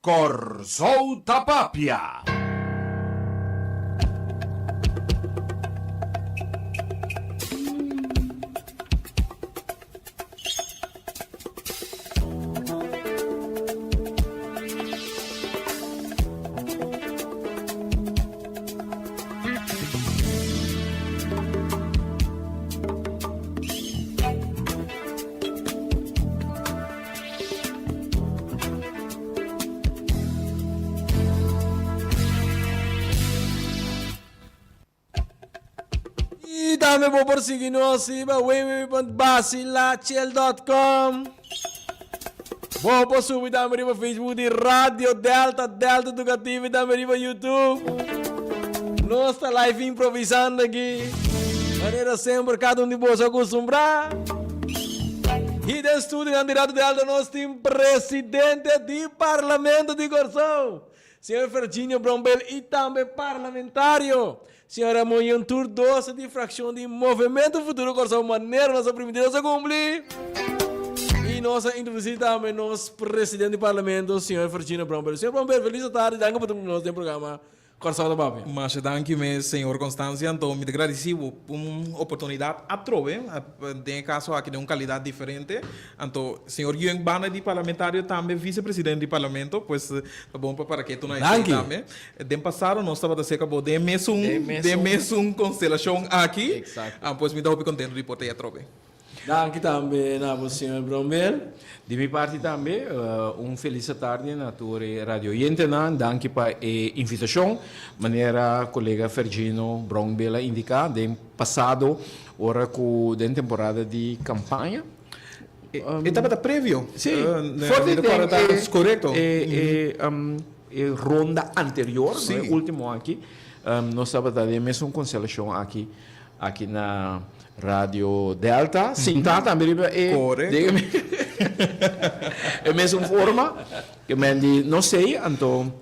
Corsou Tapapia. Dame po persiguin nyo si www.basilachel.com. Po subit dame rin po Facebook di Radio Delta Educativo, dame rin po YouTube. Nossa live improvisando aqui. Maneira sempre cada de vocês acostumbrar. E de estúdio na Radio Delta nós temos presidente do Parlamento de Corsou, senhor Virgínio Brombel, e também parlamentário senhora Moyan Tour 12 de fração de Movimento Futuro Corsou, maneira nossa primeira a cumprir. E nossa entrevista também nosso presidente do parlamento, senhor Virgínio Brombel. Senhor Brombel, feliz tarde, danke por nós no programa Corsou da Papia. Mas danke me senhor Constância, então me agradecido por uma oportunidade a trove, em caso aqui de uma qualidade diferente. Então, senhor Yueng Bana de parlamentário também vice-presidente do parlamento, pois tá bom para que tu não também. De passado nós estava cerca de mês constelação aqui. Exato. Pois me dá muito contente de poder trove. Danke também ao senhor Brombel. De minha parte também, feliz tarde na tua rádio Yentenan. Danke para a invitação. Maneira colega Virgínio Brombel indica, de passado, hora com a temporada de campanha. Estava prévio? Sim, correto. Ronda anterior, sim. No último aqui, nós estávamos a mesma constelação aqui na Radio Delta. Sim, tá também é a mesma forma que não sei, então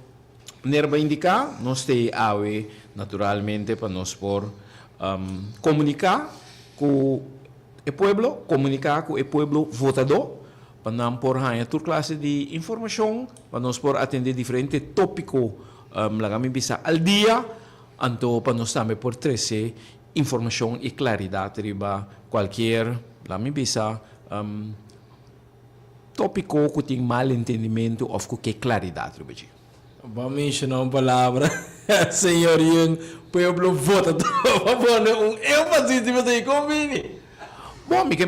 nerva indicar, nós temos naturalmente para nós por comunicar com o povo, comunicar com o povo votador, para nós por ganhar toda classe de informação, para nós por atender diferentes tópicos, lagami bisa al dia, então para nós também por trazer informação e claridade riba qualquer lagami bisa tópico que tem mal entendimento ou que claridade riba. Vamos mencionar uma palavra, senhor Yung, povo votador, vamos ênfase de você combine. Bom, me que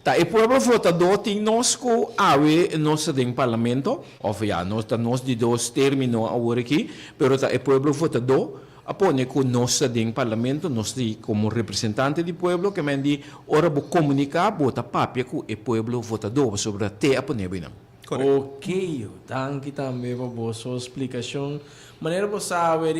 tá, o povo votador tem nós com awe nosso em parlamento, ou já nós de dois términos agora aqui, pero tá o povo votador apone com nós em parlamento, nós como representante do povo que mendi ora vou comunicar, bota papia com o povo votador sobre te apone bem. Ok, danke também por sua explicação. Maneira você saber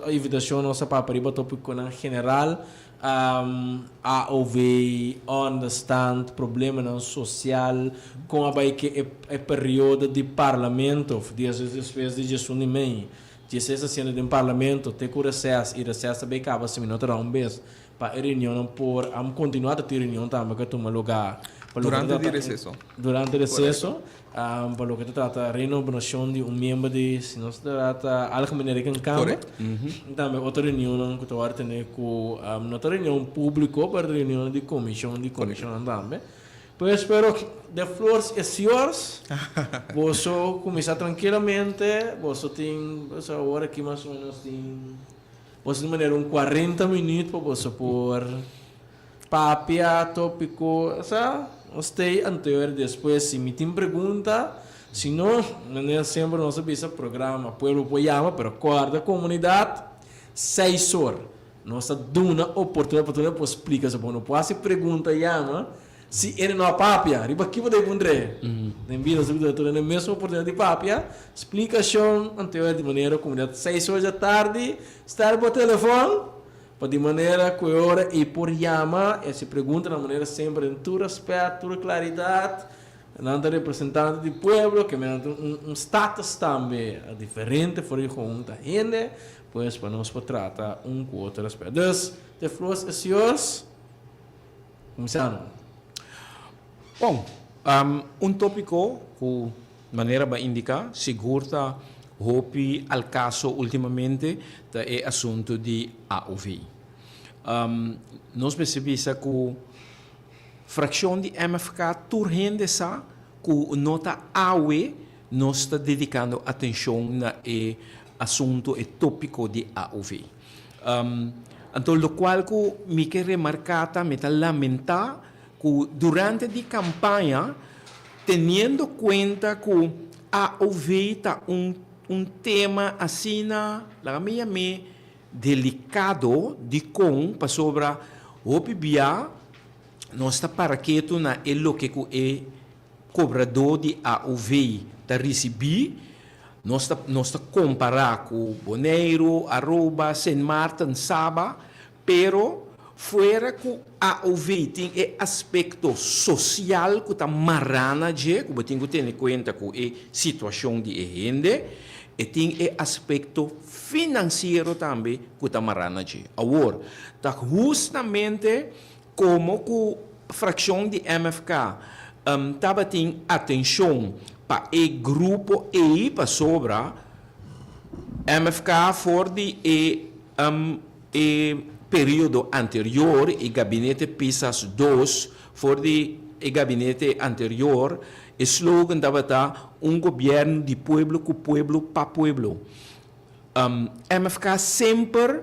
invitação nossa para o tópico na general. A ouvir, understand problema social com a que é período de parlamento, dias depois de Jesus e meio, de essa cena de parlamento, tem que recesso e recesso também acaba se minutos um mês para a reunião por continuar a ter reunião também que toma lugar durante o recesso. Durante o recesso, para o que trata a renovação de membro de se nós trata algo maneira que encanta. Também outra reunião que tu vai ter com outra reunião pública para reunião de comissão também. Pois espero que the floor is yours. Você começar tranquilamente. Você tem essa hora aqui mais ou menos tem você de maneira 40 minutos para você pôr papia tópico, essa stay anterior depois se me tem pergunta, se não, não sempre nós visa programa, pueblo apoiamos, pero guarda comunidade 6 horas. Nós damos uma oportunidade para explicar, se não pode pergunta chama, se ele não é papia, riba aqui pode pondre. Envia nós a mesma oportunidade de papia, explicação anterior de maneira comunidade 6 horas da tarde, estar por telefone. De maneira que hora e por chama, e se pergunta de maneira sempre em todo respeito, toda claridade, não representante do povo, que é status também diferente, for ir com muita gente, pois para nós tratar com outro respeito. Então, de flores é seus, começando. Bom, tópico que maneira ba indicar, segura hopi al caso ultimamente da é assunto de AOV. Nós percebemos que fração de MFK turrende sa que nota AOE nós está dedicando atenção na assunto e tópico de AOV. Então, lo qual que me quer remarcar, me está lamentar que durante a campanha, tendo cuenta que AOV está tema assim, la minha delicado de para sobre o PBA, nós está para que tu na elo que é cobrador de AOV está receber, nós está comparar com Bonaire, Aruba, Saint Martin, Saba, pero fora que AOV tem aspecto social que está marrana que tem que ter em conta com a situação de gente, e tem aspecto financeiro também que está marrana agora, tá justamente como que a fração de MFK estava tendo atenção para o grupo e para sobra MFK for de período anterior e gabinete PISAS 2 for de gabinete anterior o slogan estava governo de pueblo com pueblo para pueblo. MFK sempre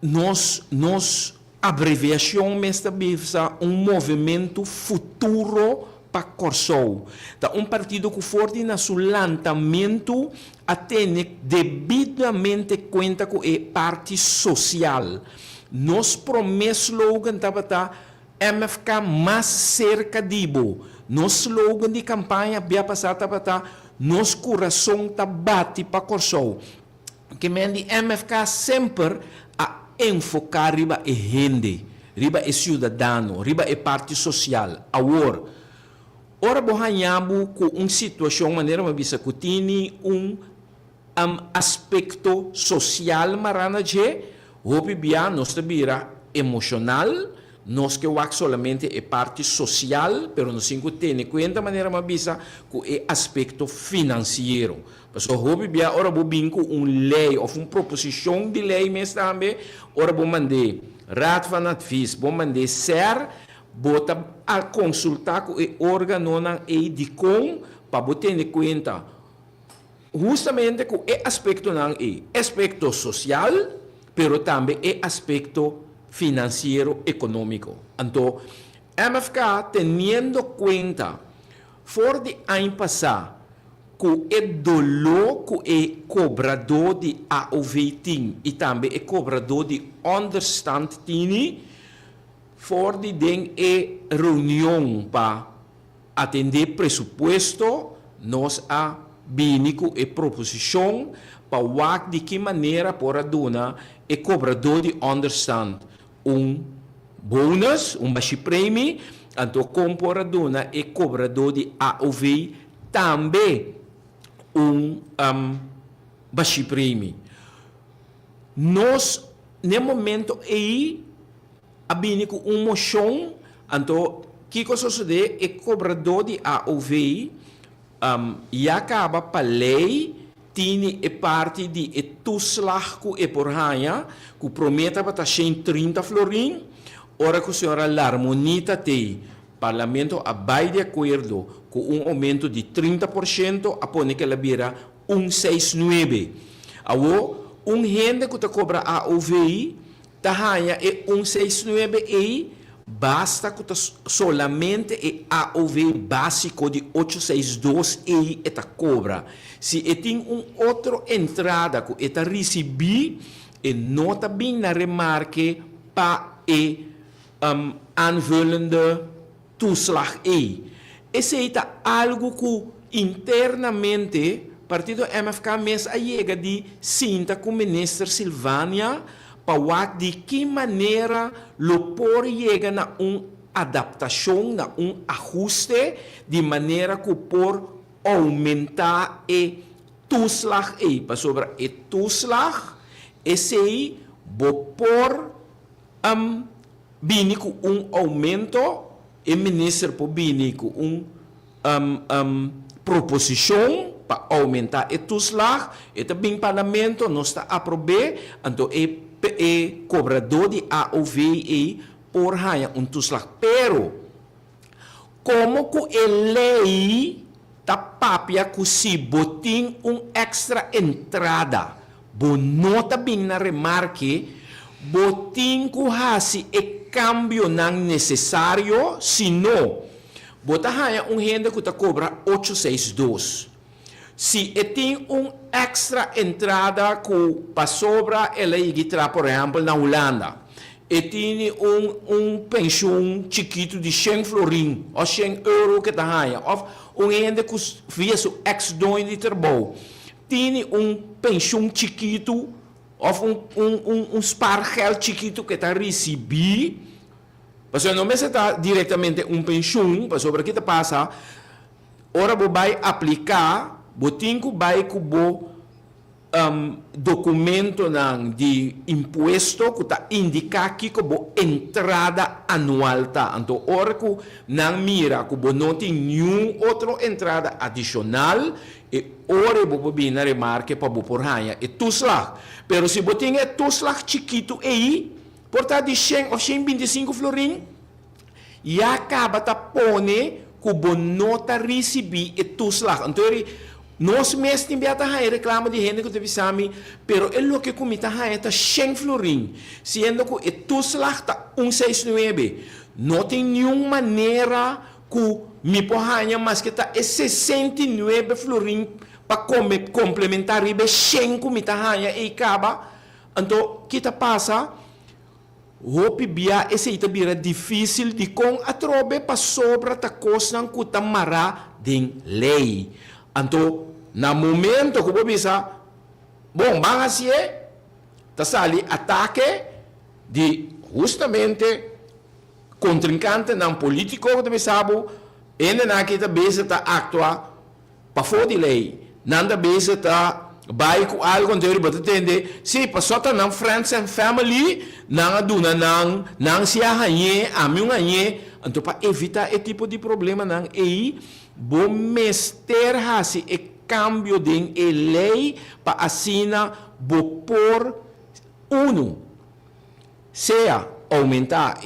nos abreviação mestra bisa movimento futuro para Corsou. Tá partido que forte na seu lançamento a ter devidamente conta com a parte social. Nos promessa slogan estava MFK mais cerca de bo. Nos slogan de campanha bia passada estava nos coração tá bate para Corsou. Que mendi MFK sempre enfocar riba e gente, riba e cidadano, riba e parte social. Agora, ora bohanhabu com uma situação maneira mabisa que tem aspecto social marana je, hopi bia nós tabira emocional, nós que wak solamente é parte social, pero nós cinco tem conta maneira mabisa que é aspecto financeiro. Porque hopi bia ora bo binco lei ou proposição de lei mesmo também, ora bo mande raad van advies, bo mande ser bota a consultar com o órgão de com para botar em conta justamente com o aspecto não aspecto social, pero também é aspecto financeiro econômico. Então, MFK tendo conta for de ano passado que o dolor que o cobrador de AOV tem e também o cobrador de understand tem, for de den reunião para atender pressuposto, nós a binico e proposição para ver de que maneira por dona o cobrador de understand bônus, baixo prêmio, então como por dona o cobrador de AOV também baixo prêmio. Nós, no momento aí, abinico moção, então, que coisa sucede? O cobrador de AOV e acaba para lei, tem parte de toeslag que é por ranha, que promete para 130 florim, ora que a senhora Larmonita tem, parlamento vai de acordo com aumento de 30%, apone que ela vira 169. Agora, gente que cobra AOV, Tahaya é 169 e basta que solamente é AOV básico de 862 e eta cobra. Se tem outra entrada que eta receber, e nota bem na remarque para aanvullende toeslag e. Esse é algo que internamente partido MFK mesmo chega de cinta com o ministro Silvânia para de que maneira lo por chega na adaptação, na ajuste, de maneira que por aumentar e toeslag e para sobre e toeslag esse aí por binico aumento e ministro por binico proposição para aumentar o toeslag, e também o parlamento não está a aprovar, então o cobrador de AOV por ganhar toeslag. Pero, como que a lei está papia que se botem extra entrada, bonota bem na remarque, botem que hasi e cambio não necessário, senão, bota ganha renda que está cobra 862. Se tem extra entrada que para sobra ela irá, por exemplo, na Holanda, e tem pensão chiquito de 100 florin, ou 100 euro que está ganha, ou renda que via seu ex-dono de trabalho, tem pensão chiquito, ou spargel chiquito que está recebendo, mas não está diretamente pensão, mas sobre o que passa, ora você vai aplicar, você tem que documento de imposto que está indicar que a entrada anual está. Então, ora que não mira que você não tem nenhuma outra entrada adicional, e ora você vai na remarca para você por ganhar e toeslag. Pero se você tem toeslag chiquito aí, portanto de 100 ou 125 florin, e acaba tá pone que você não está recebendo e toeslag. Então, nós mesmos temos a reclama de gente que teve exame, pero é o que comita está 100 florin, sendo que o toeslag está 169. Não tem nenhuma maneira que me porranha, mas que está 69 florin para complementar e 100 comita hanha e acaba. Então, o que passa? Hope bia esse itabira difícil de com a trobe para sobra ta coisa que ta mara de lei. Então, na momento que você pensa, bom, mas assim ta sali ataque de justamente contrincante não político que você sabe, ainda na que ta beza ta actua para fora de lei, nada beza ta vai com algo anterior para entender se passou tá não friends and family não aduna não se arranhe a mim então para evitar esse tipo de problema não e bom mester hasi e cambio de lei para assinar bo por seja aumentar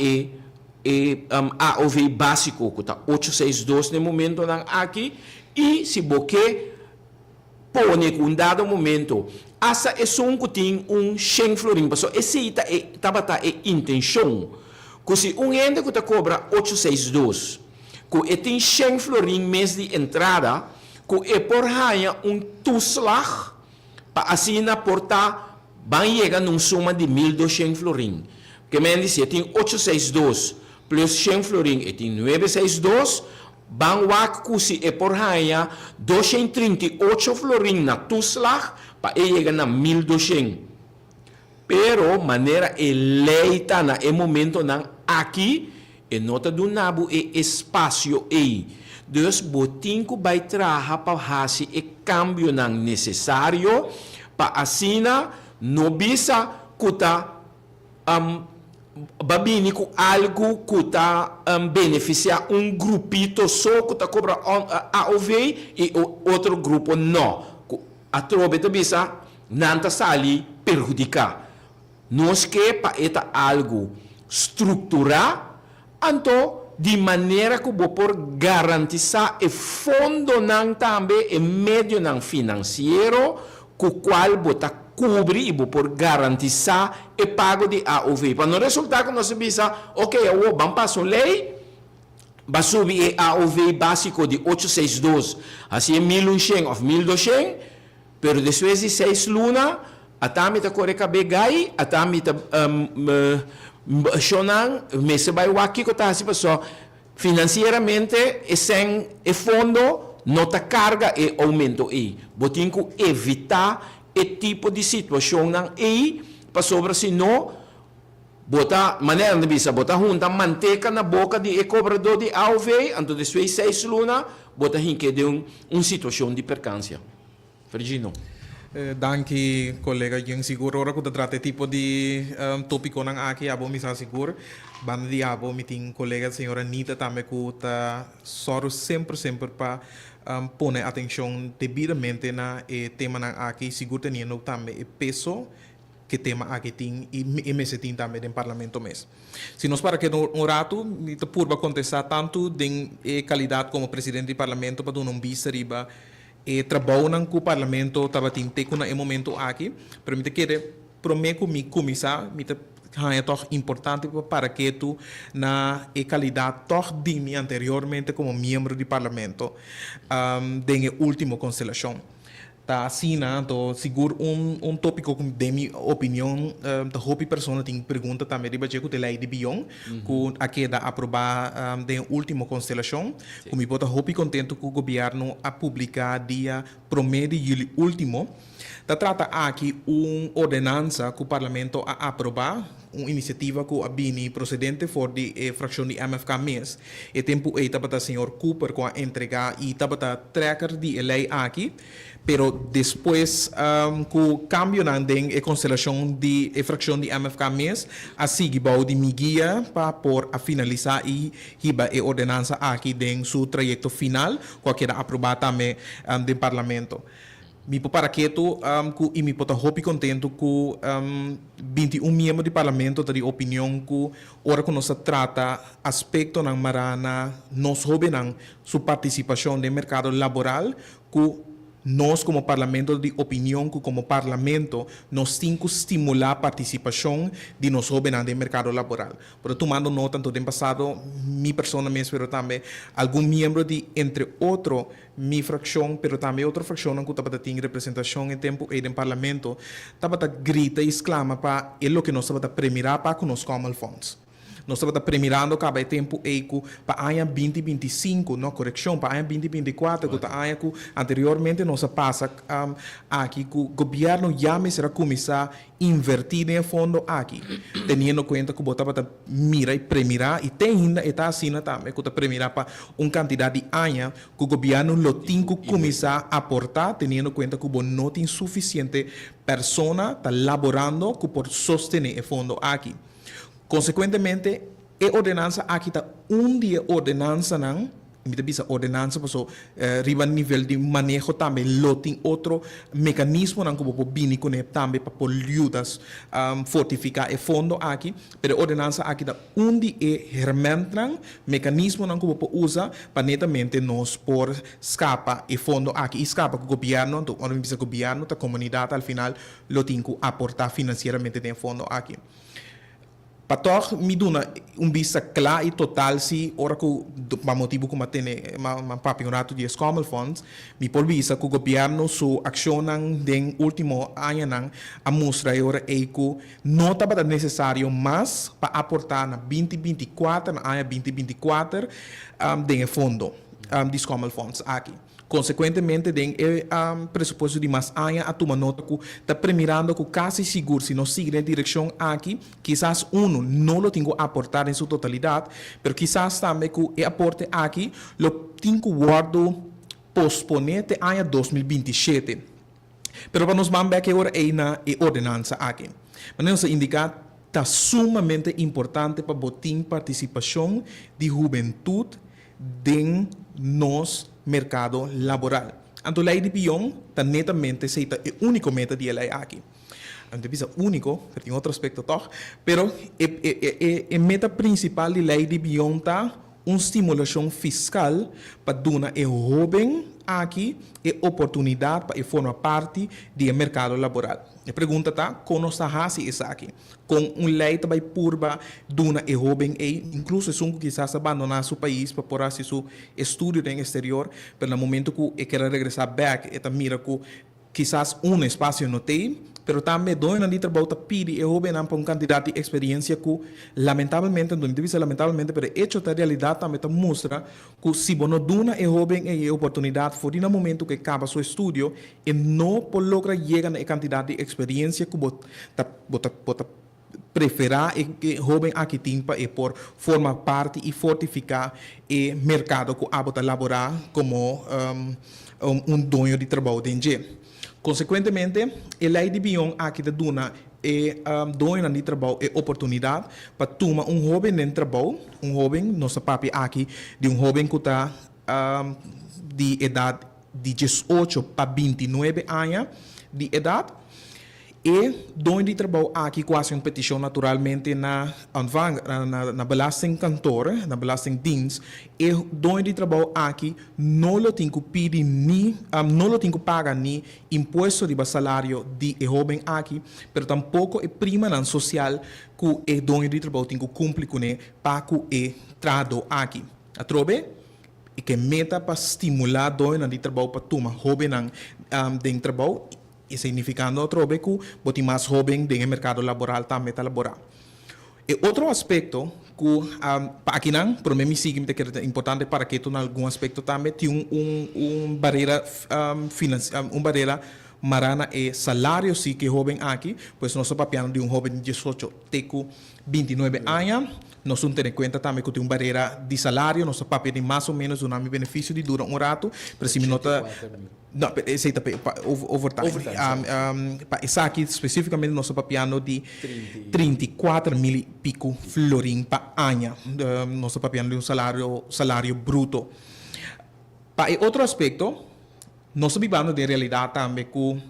AOV básico que está 862 no momento não aqui e se boque pone com um dado momento, essa é só que tem 100 florin, porque esse estava a intenção, que se ente que cobra 862, que tem 100 florin mês de entrada, que é por ganhar toeslag, para assim portar, vai chegar numa soma de 1.200 florin. Que me diz, tem 862 plus 100 florin, e tem 962, Bangwak kusi e por ganhar 238 florin na toeslag para chegar na 1.200. Pero maneira eleita na momento não aqui e nota do nabo e espaço aí. Dus botinco vai trabalhar para fazer e cambio não necessário para assina no bisa kuta babini com algo que está beneficiar grupito só que está cobra AOV e outro grupo não. A trobe também não está sali perjudicar. Nós que para eta algo estruturar, então de maneira que vou por garantizar e fundo não também e meio não financeiro com o qual botar cobrir e por garantizar o pago de AOV. Para não resultar que nós pensamos, ok, vamos passar uma lei, vai subir o AOV básico de 862, assim 1.100 ou 1.200, pero depois de 6 lunas, a tami está correndo a begai, a tami está chonan, mas se vai aqui que está assim, financeiramente, e sem o fundo, não está carga e aumento aí. Botem que evitar e tipo de situação não é para sobre se não botar maneira de bisa botar junta manteca na boca de cobrador de AOV então depois 6 lunas botar hinque de situação de percância. Virgino. Danke, colega. Yung siguro ora ko trate tipo de tópico ng aki abo misa siguro. Banda di abo miting colega senhora Nita também ko ta soro sempre pa pone atenção devidamente na tema ng aki siguro teniendo também peso que tema aqui tem e mese tem também no parlamento mês. Se nós para que um rato nita purba contestar tanto de qualidade como presidente do parlamento para não vista riba trabalho ng ku parlamento tava tinte ko na momento aqui, pero mita querer prometo mi comisar mita é toch importante para que tu na qualidade toch dimi anteriormente como membro do parlamento de última constelação. Ta sina to seguro tópico de mi opinião ta hopi persona tem pergunta também riba que te lei de bion ku aqui da aprovar de última constelação como mi bota hopi contento que o governo a publicar dia promedio julho último ta trata aqui ordenança que o parlamento a aprovar iniciativa que a bini procedente for de fração de MFK mês e tempo aí tabata senhor Cooper com a entregar e tabata tracker de lei aqui pero depois com o cambio na a constelação de fração de MFK mês assim que bau de miguia para por a finalizar e hiba e ordenança aqui den su trayecto final qualquer aprovada também do parlamento. Mi para que tu e mi pota hopi contento ku 21 membro do parlamento de opinião ku ora que nós trata aspecto ng marana nos hobe ng su participação no mercado laboral ku nós como parlamento de opinião que como parlamento nós temos que estimular a participação de nós jovens no mercado laboral. Por tomando nota tanto do passado, minha pessoa mesmo, pero também algum membro de entre outro minha fração, pero também outra fração que estava tendo representação em tempo e no parlamento, estava grita e exclama para ele que nós estava premirar para que nós como funds. Nós estamos premiando cada tempo eco para a 2025, não correção, para a 2024, que anteriormente nós passa aqui que o governo já me será começar a invertir em fundo aqui, tendo em conta que botava para mira e premirar e tem ainda está assim também que premirar para quantidade de anos que o governo lo tem que começar a aportar, tendo em conta que não tem suficiente persona está laborando que por sostener o fundo aqui. Consequentemente, a ordenança aqui está dia ordenança não, me bisa ordenança passou riba nível de manejo também loting outro mecanismo não como bini com também para poliudas fortificar o fundo aqui, pero ordenança aqui está dia hermentran mecanismo não como usa para netamente nós por escapa o fundo aqui escapa com o governo, então onde bisa governo, a comunidade al final loting que aportar financeiramente no fundo aqui. Para toch me duna vista clara e total se ora que para motivo como tem campeonato de Common Funds me por visa que o governo su ação den último ano nang a mostra ora é que não estava necessário mas para aportar na 2024 na ano 2024 den fundo de Common Funds aqui. Consequentemente, tem pressuposto de mais anos a tomar nota que está premiando que quase seguro se não seguir em direção aqui, quizás não lo tenho a aportar em sua totalidade, mas quizás também que o aporte aqui lo tenho guardo posponer até ano 2027. Pero para nós vamos ver que agora é na ordenança aqui. Mas não se indica está sumamente importante para botar participação de juventude em nos mercado laboral. Então, a lei de Bion está netamente aceita o único meta de lei aqui. Então, é único, tem outro aspecto toch, pero a meta principal da lei de Bion está uma estimulação fiscal para dar a jovem aqui a oportunidade para formar parte do mercado laboral. A pergunta está, como está fazendo isso aqui? Com uma lei também purba duna e jovem e incluso se quizás abandonar seu país para por fazer seu estudo no exterior, mas no momento que quer regressar back, mira que quizás espaço não tem, pero também dois na trabalho tá pide e jovem para candidato de experiência que lamentavelmente, não deve ser lamentavelmente, pero hecho da realidade também tá mostra que se não duna e jovem e oportunidade for no momento que acaba seu estudo e não logra chegar na quantidade de experiência que bota preferar que jovem aqui timpa e por formar parte e fortificar o mercado que abota laborar como dono de trabalho dentro. Consequentemente, a lei de Bion aqui da Duna dono de trabalho é oportunidade para tomar jovem em trabalho, jovem, nossa papi aqui, de jovem que está de idade de 18 para 29 anos de idade. E dono de trabalho aqui quase uma petição naturalmente na belastingkantoor, na belastingdienst. E dono de trabalho aqui não lo tem que pedir nem, não lo tem que pagar nem imposto de salário de jovem aqui, mas tampouco é prima na social que o dono de trabalho tem que cumprir com ele para que o trado aqui. A trobe? E que meta para estimular dono de trabalho para tomar jovem de trabalho. E significando outro que botar mais jovem no mercado laboral também está laboral. E outro aspecto que aqui não, para mim sigue que é importante para que tu em algum aspecto também tem barreira financeira, barreira marana é salário sim que jovem aqui, pois nós papiando de jovem de 18 teco 29 anos, nós não temos em conta também que tem uma barreira de salário, nós papiando de mais ou menos benefício de dura rato, para se me nota não, esse é overtime. Essa aqui especificamente nós papiando de 34 mil pico florim para ano, nós papiando de salário bruto. Para outro aspecto, nós vivemos de realidade também que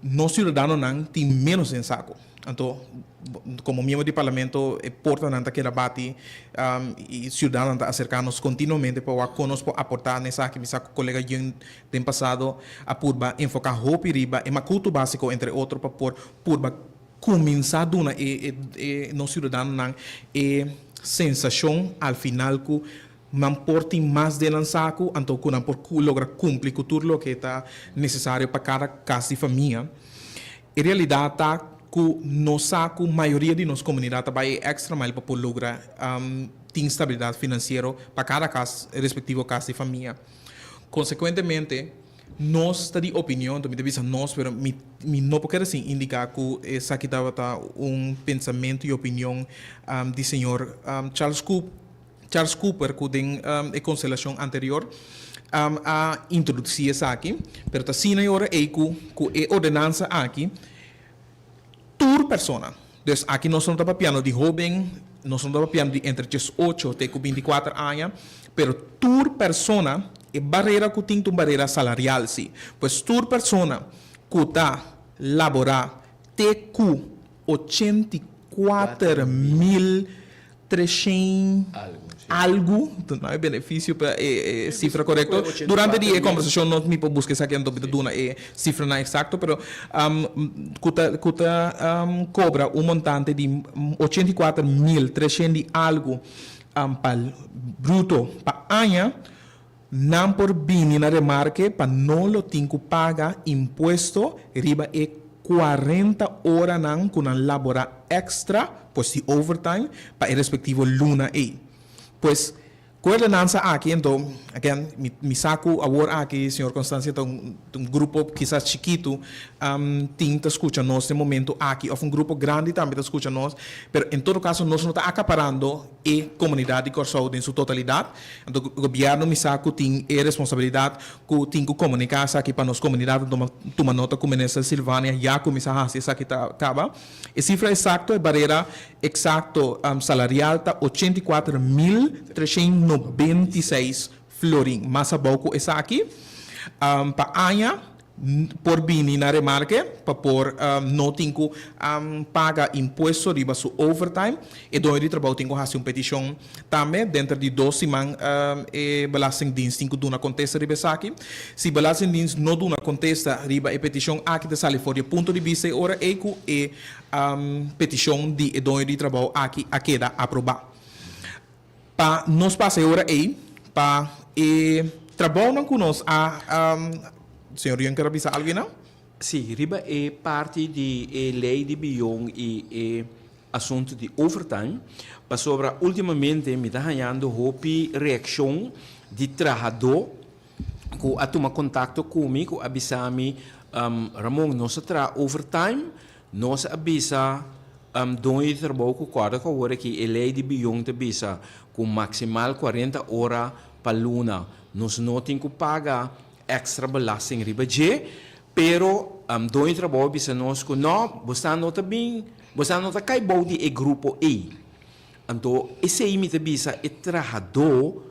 nós cidadãos não tem menos em saco. Então, como membro do parlamento, é importante que debate e cidadãos acercarnos continuamente para conosco aportar nessa que meu colega Jung tem passado a purba enfocar roupa e riba e macuto básico entre outros para purba começar duna e nós cidadãos não é sensação ao final que não portem mais de lançaco, então que não por logra cumprir com tudo o que está necessário para cada casa de família. Em realidade, tá que nossa maioria de nossa comunidade vai extra mais para lograr ter estabilidade financeira para cada casa, respectivo casa de família. Consequentemente, nós está de opinião, também deve ser nós, mas não pode assim indicar que essa aqui estava pensamento e opinião do senhor Charles Cooper, que tem a constelação anterior, a introduzir essa aqui, mas assim agora é que a ordenança aqui, toda pessoa, então aqui nós não estamos falando de jovem, nós não estamos falando de entre 18 e 24 anos, mas toda pessoa é barreira que tem uma barreira salarial, sim, pois toda pessoa que está laborar tem 84.300 algo, não é benefício para cifra correta. Durante a dia conversação não me busca essa aqui então duna cifra não exato, pero cobra montante de 84.300 algo para bruto para ano, não por bem na remarque para não lo tem que pagar imposto riba e 40 horas não com labora extra, pues de overtime para o respectivo luna aí. Pues, coordenança aqui, então, again, me saco agora aqui, senhor Constância, então, um grupo quizás chiquito, tem que escutar nós no momento aqui, ou um grupo grande também que escuta nós, mas em todo caso, nós não estamos acaparando a comunidade de Corsou em sua totalidade, então, o governo me saco tem a responsabilidade que tem que comunicar isso aqui para nossa comunidade, toma nota como nessa Silvânia, já começar a fazer isso aqui acaba. A cifra exata, a barreira exato salarial está 84.396 florim. Mas a pouco essa aqui, para ano, por bem na remarque, para por não tem que pagar imposto riba su overtime, e dono de trabalho tem que fazer uma petição também, dentro de 2 semanas, e belastingdienst tem que dar uma contesta riba aqui. Se belastingdienst não dá uma contesta riba e petição aqui de sale fora, ponto de vista, ora é que petição de dono de trabalho aqui a queda aprovada. Para nós passar agora aí, para trabalho não conosco senhor Ian, quer avisar algo, não? Sim, riba é parte de lei de Bion e assunto de overtime. Mas sobre ultimamente me está ganhando hopi reação de trabalhador que a tomar contato comigo, avisar-me, Ramon, nós tra overtime, nós avisa dono de trabalho concorda com agora que a lei de bilhão de bisa com maximal 40 horas para luna. Nós não temos que pagar extra belasting riba de, pero dono de trabalho bisa nós que não, você não está bem, você não está caibou de grupo A. Então, esse aí me bisa é trabalhador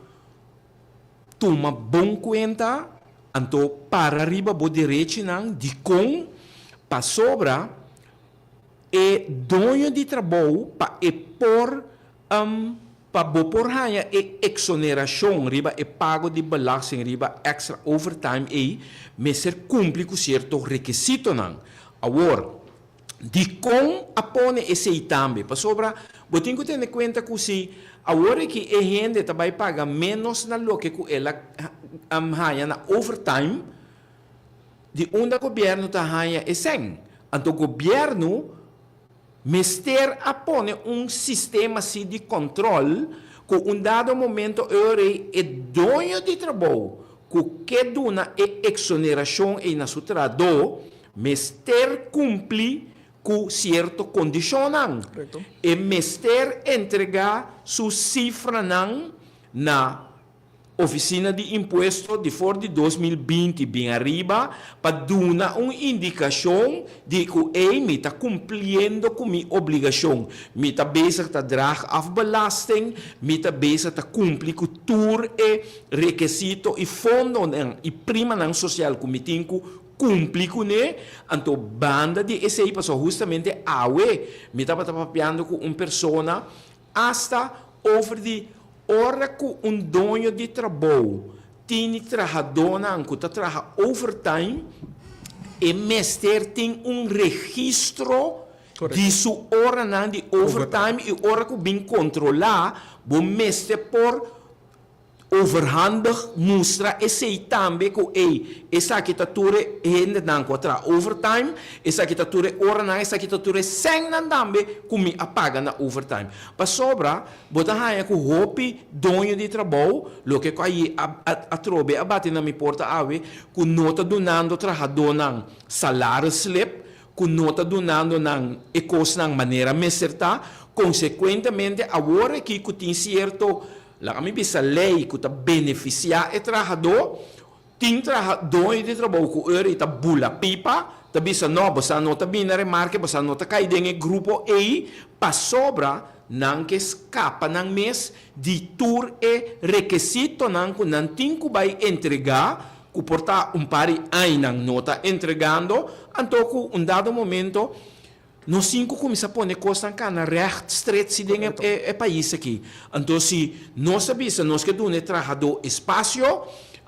toma bom conta, então para riba bo direito não de com para sobra e dono de trabalho para por para bo por hanha e exoneração riba e pago de belasting riba extra overtime e me ser cumpre com certo requisito não. Agora de com apone esse aí também para sobra bo tem que ter em conta que se agora que a gente também paga menos na lo que ela hanha na overtime de onde governo tá hanha é sem. Então o governo mister apone sistema assim de controle que dado momento é dono de trabalho que dona exoneração e na sua trabalho mister cumpre com certa condição e mister entregar sua cifra na oficina de imposto de fora de 2020 bem arriba para dar uma indicação de que eu está cumprindo com minha obrigação. Me está bezig te dragen af belasting, me está bezig te cumprir com tour e requisito e fundo e prima social que me tem que cumprir com ele. Então banda de esse aí passou justamente awe me estava papiando com uma pessoa hasta over de hora que dono de trabalho tem trabalhador que está trabalhando overtime e mestre tem registro de sua hora de overtime e hora que bem controlar o mestre por overhandig mostra esse também que essa aqui tá tudo ainda não contra overtime essa aqui tá tudo hora não essa aqui tá tudo sem não também como apaga na overtime para sobra botar aí com hope dono de trabalho lo que aí a trobe abate na minha porta ave com nota donando trabalhador não salário slip com nota donando não ecos não maneira mecerta consequentemente agora que tem certo la kami bisa lei que está beneficiar o trabalhador, tem trabalhador de trabalho que ele está bula pipa, está bisa não, você não está bem na remarca, você não está caindo em grupo E, para sobra, não que escapa não mês de tour e requisito não que não tem que vai entregar, que portar pari aí não está entregando, então que dado momento nós cinco começamos a pôr coisas na recht straight se tem é país aqui. Então se nós sabemos nós que dona trabalhador espaço,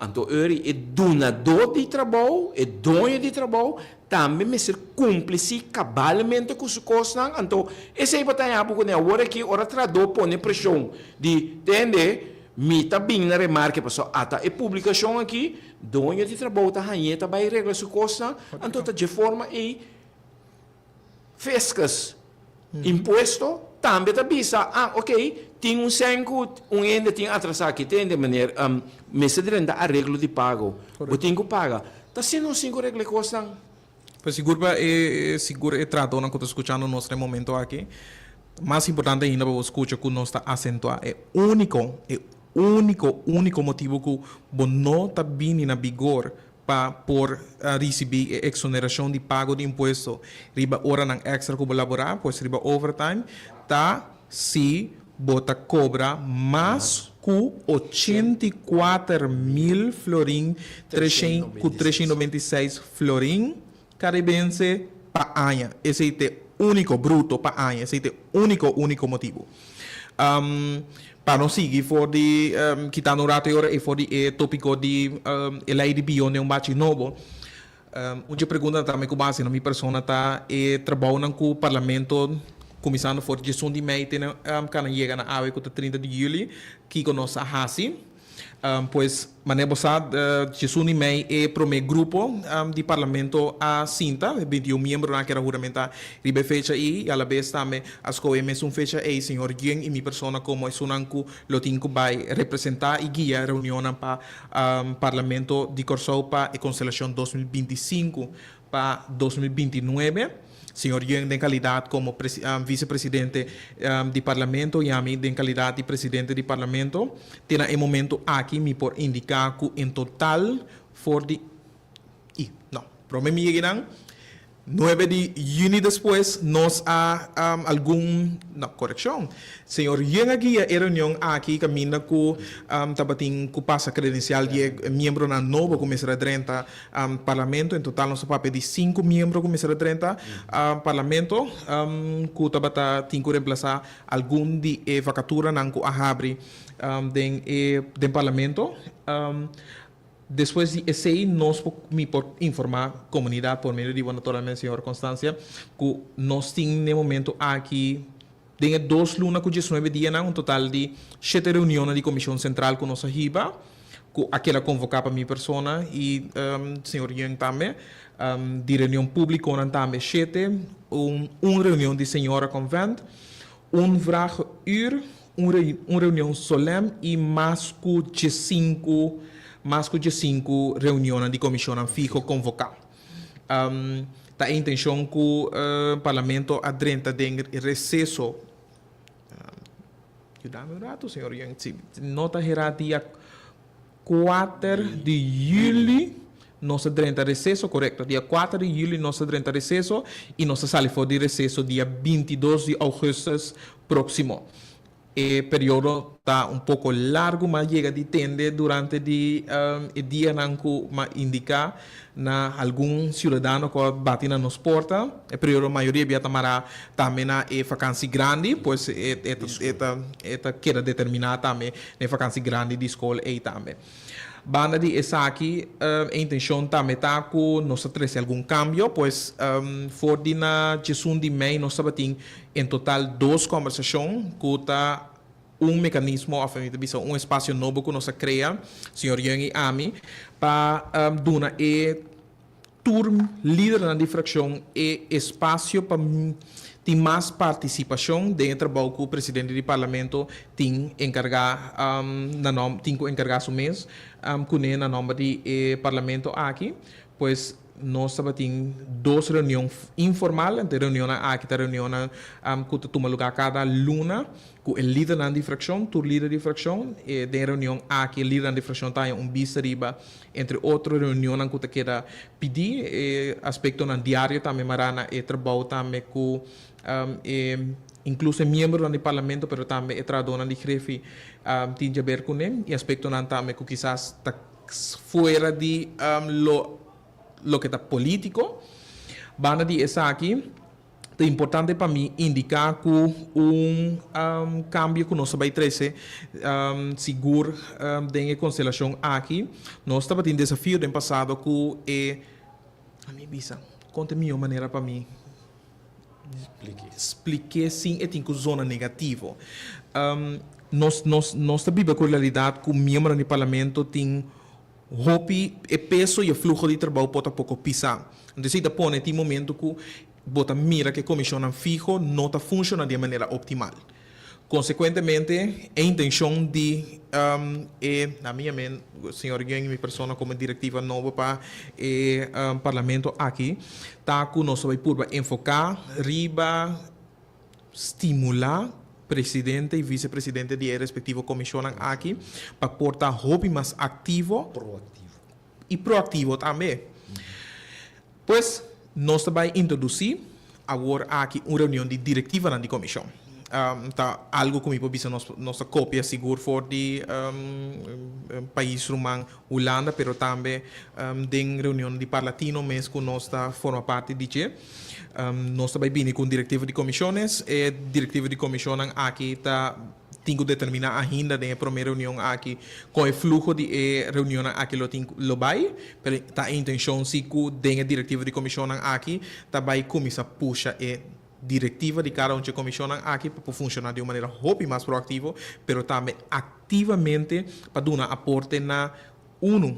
então ele é donador de trabalho, é dono de trabalho, também me ser cúmplice cabalmente com suas coisas. Então esse é batalha porque né agora que ora trabalhador põe pressão de entender me tá bem na remarca pessoal ata é publicação aqui, dono de trabalho tá aí tá vai regrar suas coisas, então tá de forma e fiscas, imposto, também está bisa. Ok, tem senco, ainda tem atrasado aqui, tem de maneira, mas se dá arreglo de pago, o tem que pagar. Está sendo 5 regras que custam. Pues seguro é trato na que estou escutando nesse momento aqui. Mais importante ainda para escutar que nós está acentuar é único motivo que não está bem na vigor por receber exoneração de pago de imposto riba hora ng extra que laborar, pois riba overtime, tá se bota cobra mais que 84.000 florim, 396 florim caribense pa ano. Esse é o único bruto pa ano, esse é o único motivo. Para não seguir for de kita no rato ora e for de tópico de lei de bion de bate novo onde pergunta também com base na minha persona tá e trabalho no parlamento começando for gestão de meio tem kana chega na ave com 30 de julho que conosco a hasi Pues, manebosad, Jesuni May e prome grupo de parlamento a Cinta, 21 membros na kera juramenta ribe fecha e a la vez também as coemes fecha e senhor Guien e mi persona como é sunanku lotinko vai representar e guia reunião para parlamento de Corsopa e Constelação 2025 para 2029. Senhor Yang de calidad como vicepresidente de parlamento e a mim de calidad de presidente de parlamento. Tiene el momento aquí me por indicar que en total for the... No, promeme llegan 9 de junio después nos ha no, corrección. Señor Yang aquí a reunión aquí camina con tabating ku pasa credencial de miembro na novo começar a 30 parlamento en total nos papel de 5 miembros começar a 30 parlamento ku tabata tinko reemplazar algum de vacatura nan ku ahabri den parlamento. Después de ese, nos me por informar comunidad por medio de naturalmente, señor Constancia, que nos tiene momento aquí, de 2 lunas con 19 días, un total de 7 reuniones de comisión central con nos arriba, que aquella convocada para mi persona y señor Yang también, de reunión pública también 7, una reunión de señora convent, un vragenuur, una reunión solemne y más que 5 reuniões de comissão fijo convocado. A intenção que o parlamento adrenta de recesso. Ajuda-me um rato, senhor. Nota será dia 4 de julho, nós adrenta recesso, correto? Dia 4 de julho, nós adrenta recesso e nós saímos de recesso dia 22 de agosto próximo. El periodo está un poco largo, mas llega de tende durante el día que indica na algún ciudadano que batina nos porta. El periodo mayoría via tamara también a vacancia grande, pues esta queda determinada también na vacancia grande de escola e también. Banda de esa aquí, intención también está que nos trae algún cambio, pues for dina Jesús de May nos sabatin en total 2 conversaciones que está mecanismo, un espacio nuevo que nos crea, señor Yang y Ami, para dar tour líder de fracción e espacio para ter mais participação dentro do que o presidente do parlamento tem encargar o mês com na nome do parlamento aqui, pois nós temos 2 reuniões informais, entre reunião aqui, reunião que toma lugar cada luna, com o líder da fracção, o líder de fracção, e de reunião aqui, o líder da fracção tem vice riba, entre outras reuniões que quer pedir, aspecto na diário também marana e trabalho também com incluso membros do parlamento, pero também é tradona de grefe tem a ver com ele, e aspecto nan também que quizás está fora de lo que está político. Banda de essa aqui, é importante para mim indicar que cambio que nós vai trazer seguro da constelação aqui. Nós estamos tendo desafio do passado que a minha visa, conta a minha maneira para mim. Explique sim, tem que zona negativa. Nós temos a realidade que o membro do parlamento tem hopi e peso e o fluxo de trabalho pode pouco pisar. Então, se põe em momento que bota mira que a comissão fijo não está funcionando de maneira optimal. Consequentemente, a intenção de na minha mente, o senhor Yang, minha pessoa como diretiva nova para o parlamento aqui, tá que nós vai por enfocar, riba, estimular presidente e vice-presidente de respectivo comissão aqui para portar hobby mais ativo e proativo também. Pois, nós vamos introduzir agora aqui uma reunião de diretiva na comissão. Tá algo como bisa nossa cópia seguro for de país rumang Holanda, pero também de reunião de parlatino mesmo que nós forma parte de nós também vimos com diretiva de comissões e diretiva de comissão aqui está tenho determinar a agenda da primeira reunião aqui com o fluxo de reunião aqui lo vai, pero tá a intenção se que da diretiva de comissão aqui tá vai começar puxa directiva de cada comisión aquí para funcionar de una manera hobby más proactiva, pero también activamente para dar un aporte na uno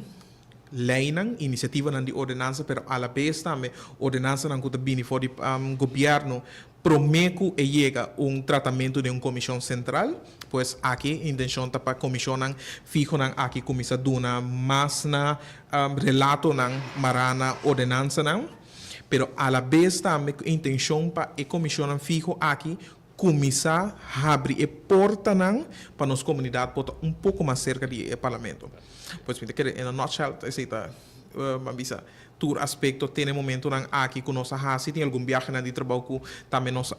leinan iniciativa de ordenanza, pero a la vez también ordenanza que viene por el gobierno promete que llega un tratamiento de una comisión central, pues aquí intención para comisión fijo aquí comisa duna más na relato nan marana ordenanza nan, pero a la vez también intención para a comisión fijo aquí comisa abrir porta nan para nos comunidad por un poco más cerca del parlamento. Pues me queda en a nutshell esta mabisa tur aspecto tiene momento nan aqui que nós hasi tem algum viaje na de trabalho que também nós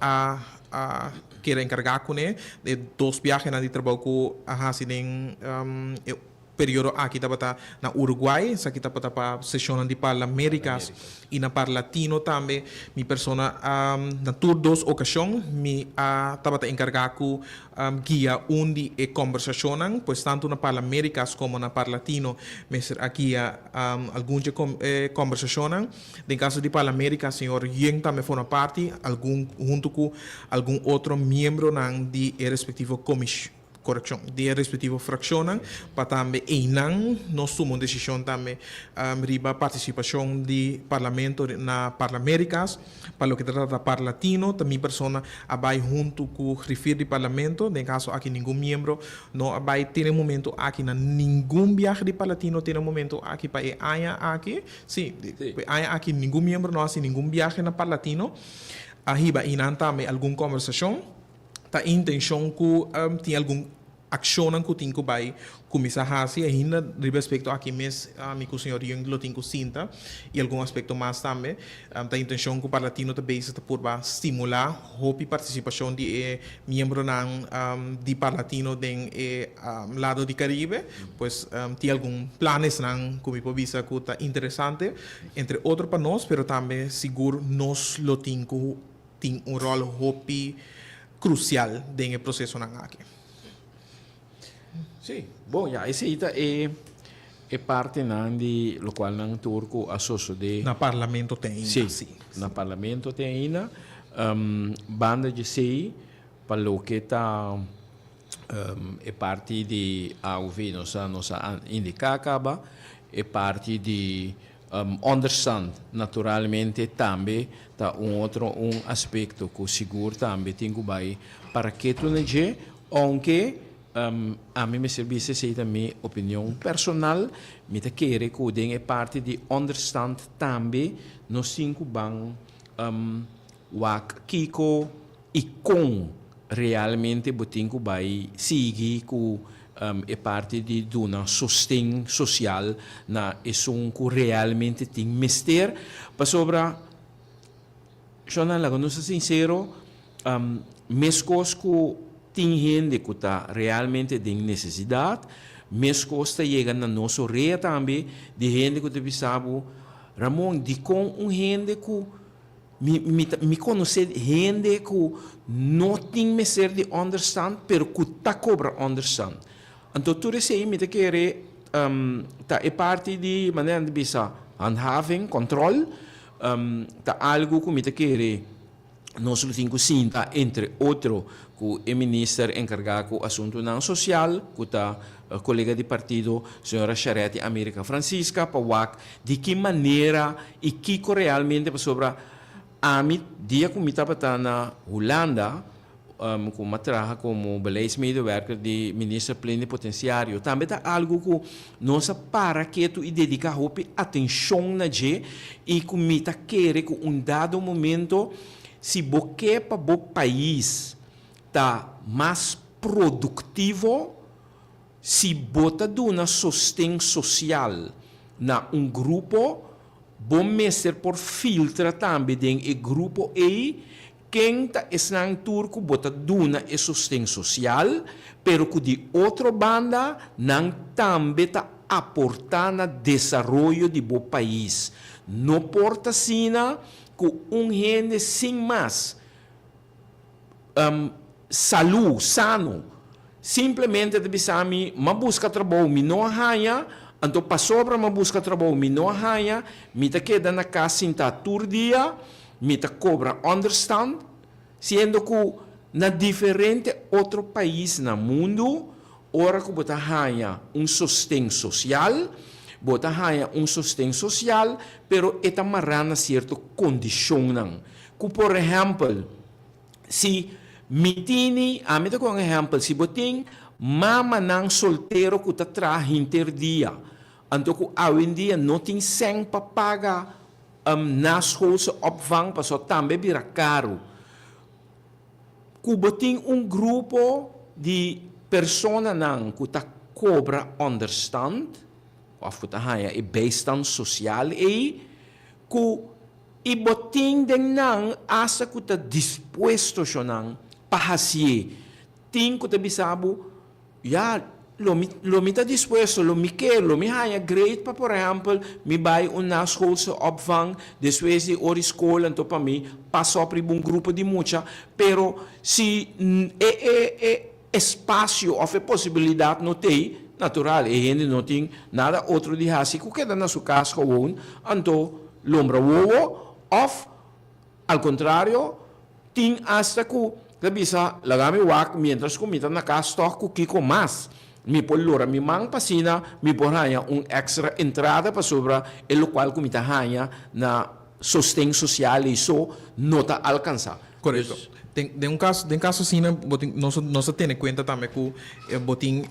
quer encargar com de dois viajes na de trabalho que hasi tem período aqui tá na Uruguai, aqui tá para sessão de para Américas e na para Latino também mi persona na tur dos ocasiões mi tava encargar com guia onde e conversação pois tanto na para Américas como na para Latino mesmo aqui alguma conversação em caso de para Américas senhor Yeng também foi na parte algum junto com algum outro membro de respectivo comissão correção de respectivo fracção para também enang nós tomamos decisão também riba participação de parlamento na para Américas para o que trata para Latino também persona abai junto com refir de parlamento em caso aqui nenhum membro não abai tem momento aqui na nenhum viaje de para Latino tem momento aqui para aya aqui sim aya aqui nenhum membro não assim nenhum viaje na para Latino ahiba inan também alguma conversação ta intenção que tem algum ação que tem que vai começar a fazer ainda respeito aqui mesmo amigo senhor Young lo tem que sinta e algum aspecto mais também ta intenção que para latino também se por estimular a participação de membro de para latino den lado do Caribe pois tem algum planos nan como eu visa que tá interessante entre outros para nós pero também seguro nós lo tem que tem rol hopi crucial dentro do processo aqui. Sì, bom, ja, essa é parte de lo qual nang turco associo de Na parlamento tem sì, na parlamento tem ainda banda de sei para lo que tá é parte de AUV nossa indicar acaba é parte de understand naturalmente também tá outro aspecto que seguro também tem que vai para que tu não je aunque a mim me servisse sei da minha opinião personal me te querer que o é parte de understand também nos 5 bang wak kiko e com realmente botinho vai seguir com é parte de uma sustento social na isso que realmente tem mister para sobra Shona la conosco sincero mescos que tem gente que está realmente tem necessidade, mescos está chegando na nossa rede também de gente que te sabe Ramon de com gente que me conhece gente que não tem me ser de understand, pero que tá cobra understand. Então tudo isso aí me te querer tá é parte de maneira de bisa handhaving, control, tá algo que me te querer nós temos que sinta entre outro que o ministro encarregado do assunto não social, que está colega de partido, senhora Charete América Francisca, para de que maneira e que realmente sobre a mim dia que me estava na Holanda como trabalha como beleidsmedewerker de ministro plenipotenciário, também está algo que nós para que tu dedicar atenção na je e que me está querer que dado momento se você para o país está mais produtivo, se bota uma sustento social na grupo, bom mestre por filtrar também dentro do grupo e quem está esnang turco bota duna e sustento social, pero que de outra banda não também está aportar na desenvolvimento de bom país. Não porta sina que gente sem mais saúde, sano, simplesmente de bisami, ma busca trabalho, me não arranha, então passou para ma busca trabalho, me não arranha, me te queda na casa sinta tur dia, me te cobra understand, Sendo que na diferente outro país no mundo, ora que você ganha sustento social, você ganha sustento social, pero está marrana certa condição. Que, por exemplo, se mitini, a mim com um exemplo, se você tem mama não solteiro que está traz interdia, então que hoje em dia não tem sem para pagar nas schoolse opvang, para só também vira caro. Que você tem grupo de pessoas que está cobra understand, of que está e bijstand social, e que e botin den nang asa ko ta dispuesto siya nang pahasye. Ting ko ta bisabu, ya, lo mi ta dispuesto, lo mi care, lo mi haya great pa, por example, mi bay una schoolse opvang, después de ori school, anto pa mi, paso pri un grupo di mucha, pero si espacio of possibilidad no te, natural, e hindi no ting nada otro di hasi, ko queda na su casa woon, anto, lombra wowo, of, al contrario, ting hasta ku, bisa, lagami wak, mientras kumita na stock ku kiko mas. Mi polura, mi mang pasina, mi porhanya extra entrada pa sobra, e lo qual kumita hanya na sostén social e so nota alcança. Correto. De um caso assim, nós temos em conta também que botin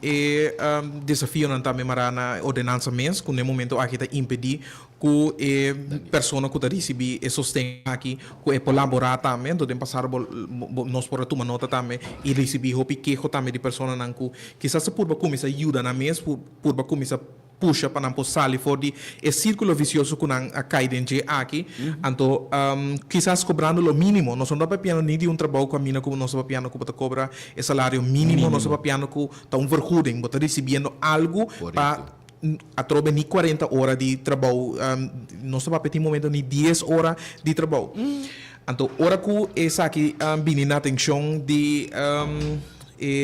desafio não também marana ordenança mês, que no momento aqui está impedir que pessoa que está recebendo e sustém aqui, que é colaborar também, então passar nós por uma nota também e receber o queijo também de pessoa não que quizás por começar ajuda na mês, por começar puxa para não sair fora de círculo vicioso que não cai dentro aqui, então quizás cobrando o mínimo, nós não estamos nem de trabalho com a mina como nós estamos que para cobrar o salário mínimo, nós estamos que está vergoeding, está recebendo algo para a trobe nem 40 horas de trabalho, nós estamos a momento nem 10 horas de trabalho. Então, hora que essa aqui vem na atenção de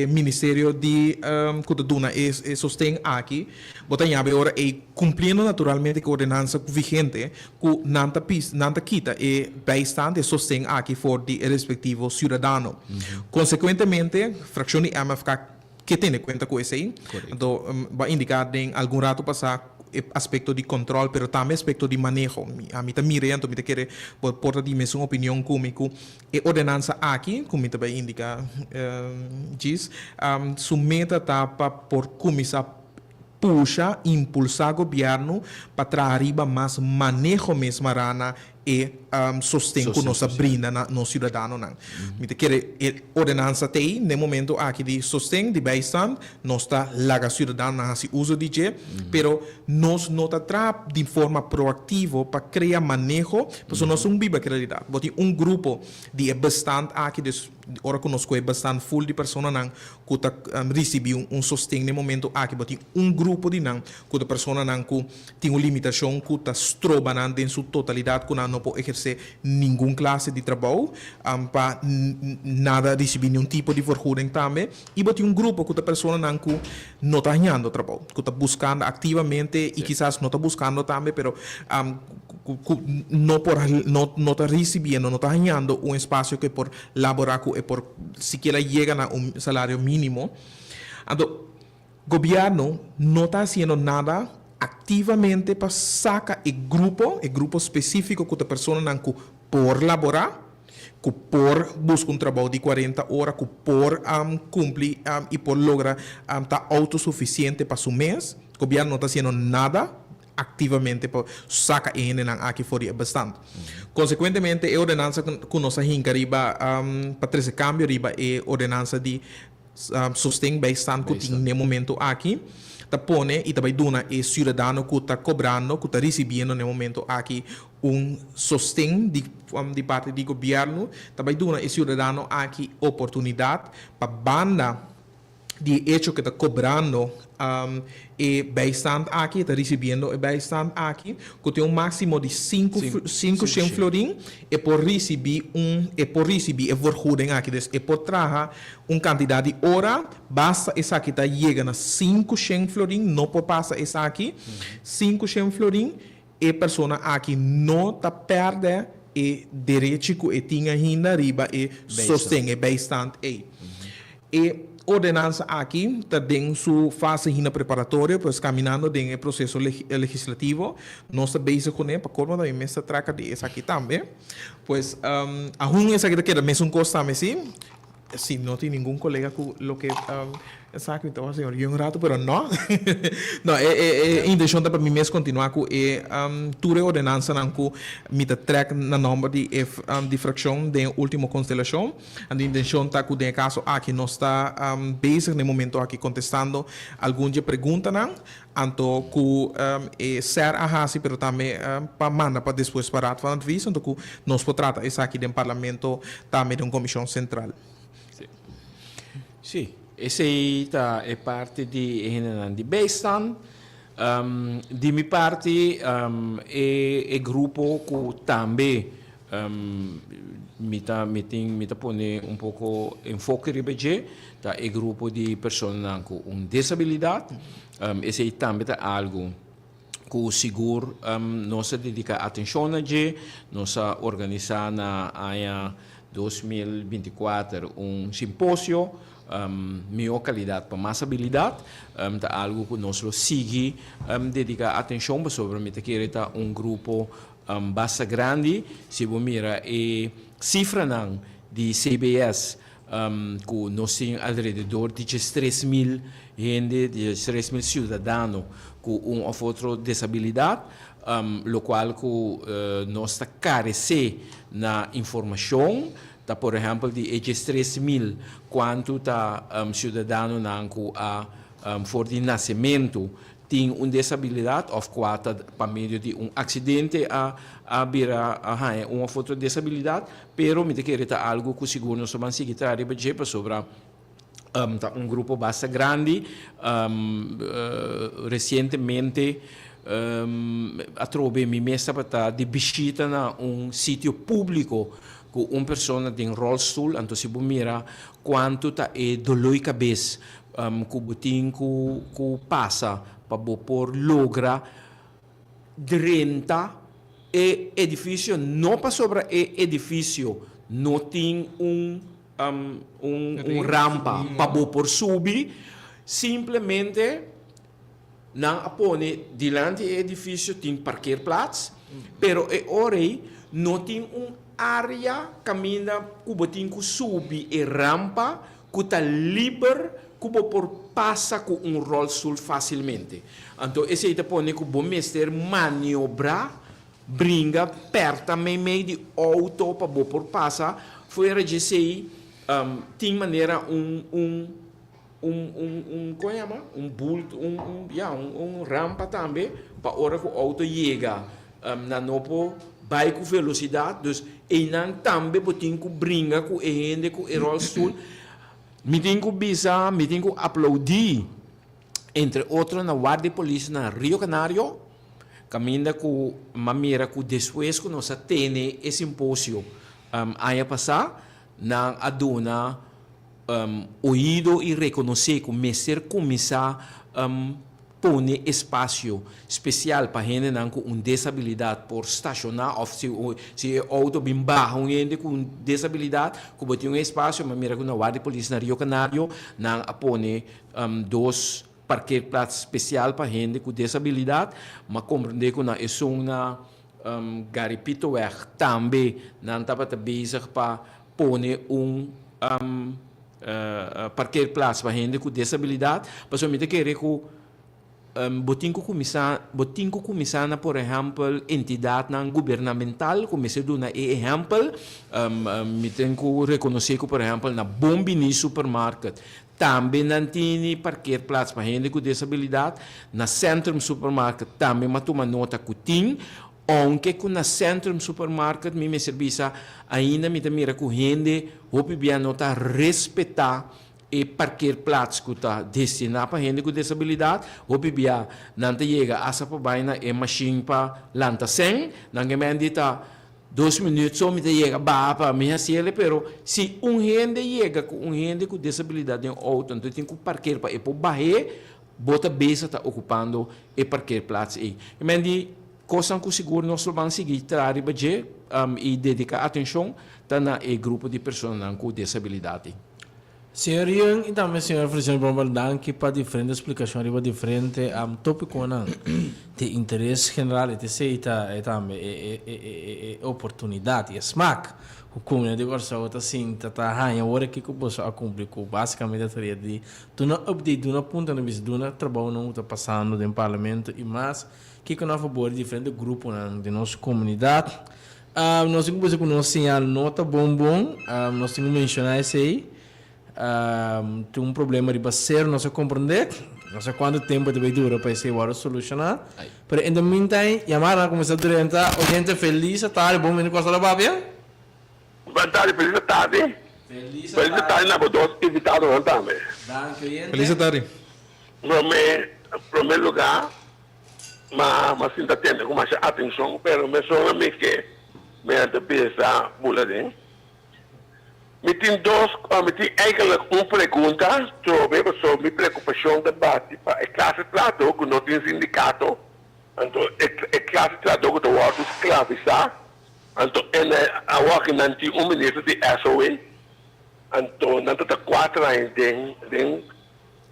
Ministério de Cultura e sustém aqui, botar agora e cumprindo naturalmente com a ordenança vigente, que nanta quita e bastante sustém aqui for de respectivo cidadão. Consequentemente, fração de MFK que tem em conta com isso aí, então vai indicar em algum rato passar aspecto de controle, pero também aspecto de manejo. A mim também então me quer portar de uma opinião comigo e ordenança aqui, como também indica diz, submeta tapa por começar puxa, impulsar o governo para trazer mais manejo mesmo marana e sustento que nós brinda no cidadão. Me quer ordenança tem no momento aqui de sustento de bastante nós está laga cidadão na se uso de je, pero nós não está de forma proativa para criar manejo, porque nós somos viva realidade. Porque grupo de bastante aqui de ora conosco é bastante full de pessoas não que está recebendo sustento no momento aqui, porque grupo de não que a pessoa não que tem uma limitação que está strobando em sua totalidade que não pode exercer nenhuma classe de trabalho para nada receber nenhum tipo de vergoeding também e tem grupo que a pessoa não está ganhando trabalho, que está buscando ativamente e quizás não está buscando também, pero não está recebendo, não está ganhando espaço que por laborar e por siquiera llega a salário mínimo. Então, o governo não está fazendo nada ativamente para sacar o grupo específico que a pessoa não por laborar, que por buscar trabalho de 40 horas, que por cumprir e por lograr estar autossuficiente para su mês. O governo não está fazendo nada ativamente para sacar ele aqui fora bastante. Consequentemente, a ordenança que nós riba para trazer cambio riba é ordenança de sustento bastante que tem no momento aqui. Ta pone e também dona e cidadão que está cobrando, que está recebendo no momento aqui sustento de parte do governo, também dona e cidadão aqui oportunidade para banda de hecho que está cobrando e bastante aqui, está recebendo e bastante aqui, que tem máximo de 5 florin e por receber e vergoeding aqui, e por trazer quantidade de hora, basta essa aqui está chegando a 5 florin, não pode passar essa aqui, 5 florin, e a pessoa aqui não está perde e direito que tinha ainda riba e sostém bastante. E ordenança aqui está em sua fase ainda preparatória, pois caminhando em processo legislativo, nós estamos com ele para como também essa traca de essa aqui também, pois a junha essa aqui queda mesmo costa sim. Sí, no tiene ningún colega que lo que exacto, señor, yo un rato, pero no. No, intenção para mim mesmo continuar com ture ordenança não com me track na número de fração da última constelação. A intenção está com o caso aqui nós está bezig no momento aqui contestando algumas perguntas não. Anto ku ser ahasi, pero também para mandar para depois para a adviso, então que nós podemos tratar isso aqui no parlamento também de uma comissão central. Sì, essa è parte di Beistan. Di mia parte è gruppo che també mi pone un poco enfoque ribeje, è gruppo di persone con disabilità. Essa è també algo que seguro nós dedica attenzione a ge, nós organizar na AIA 2024 um simpósio melhor qualidade para mais habilidade, tá algo que nós sigue dedica atenção sobre me querer tá grupo bastante grande, se você mira e cifra não de CBS que nós temos alrededor de 3.000 gente, de 3.000 cidadãos com ou outra disabilidade, lo qual que nós está carece na informação. Tá, por exemplo, de 3.000, quanto tá cidadão nanco for de nascimento tem uma disabilidade ou quatro para meio de acidente a vira uma outra disabilidade, pero me querer tá algo que seguro nós vamos seguir para sobre tá grupo bastante grande recentemente trove mi messa para de visita na sítio público com uma pessoa em rollstool, então se você mira quanto tá dolor de cabeça que botin que passa para por logra 30 edifício não para sobre edifício não tem rampa para por subir, simplesmente não apone diante do edifício tem parqueirplaats, pero ora não tem área caminha que botin que subir e rampa que está livre que por passa com rollstool facilmente. Então esse aí pone que o mestre maniobrar brinca perto meio de auto para por passar fora de sei tem maneira como chama bulto rampa também para hora que o auto chega na nopo vai com velocidade, dus não também botin que brinca com gente com rollstool. Me tenho que aplaudir, entre outros, na guarda de polícia na Rio Canário, caminha com maneira que depois que nós temos esse simpósio aí passar, na aduna ouído e reconhecer que o mestre começar pone espaço especial para gente com disabilidade por estacionar, ou se é auto bem baixo, gente com disabilidade, que tem espaço, mas mira que na guarda de polícia na Rio Canário, não pone dois parqueirplaats especial para gente com disabilidade, mas compreender que é uma garipito também não está bezig para pone parqueirplaats para gente com disabilidade, para somente querer que botinco começar por exemplo entidade governamental comece a dar exemplo me tenho que reconhecer que por exemplo na Bombini supermarket também não tem parqueirplaats para gente com disabilidade na Centrum supermarket também mas toma nota que tem aunque que na Centrum supermarket me serviço ainda me mira que gente hope bem nota respeitar e parqueirplaats que está destinado para gente com disabilidade, ou bibia não chega a essa pabaina e machine para lanta sem, não está 2 minutos só me chega para minha cielo, pero se gente chega com gente com disabilidade em auto, então tem que parqueir para e por barrer, bota besa está ocupando e parqueirplaats aí. E me di coisa que seguro nós vamos seguir trabalhar e dedicar atenção tá na grupo de pessoas com disabilidade. Senhor Ian, e também senhor Francisco Brombal, danke para diferentes explicações, para diferentes tópicos de interesse general, etc. E também oportunidade, e smack. O comunidade de Corsa, outra sim, tá arranha, agora que eu posso cumprir, basicamente a tarefa de uma update, de uma ponta na vista, de uma trabalho não está passando no parlamento, e mais, que com a favor de diferentes grupos de nossa comunidade. Nós temos que nos sinal nota bom, nós temos que mencionar isso aí. Tem um problema de basear, não se compreender, não sei quanto tempo deve durar para esse agora solucionar. Mas, in the meantime, chamar a começar a durante gente feliz, tarde, bom menino Costa da Bábia. Boa tarde, feliz tarde. Feliz tarde, na todos invitados também. Feliz tarde. Em primeiro lugar, mas ainda tenho mais atenção, mas me só me que me interessa boletim. Me tem eigenlijk uma pergunta sobre minha preocupação de debate para a classe trabalhadora que não tem sindicato, então a classe trabalhadora que está escravizada, então agora não tem ministro de SOE, então não tem 4 anos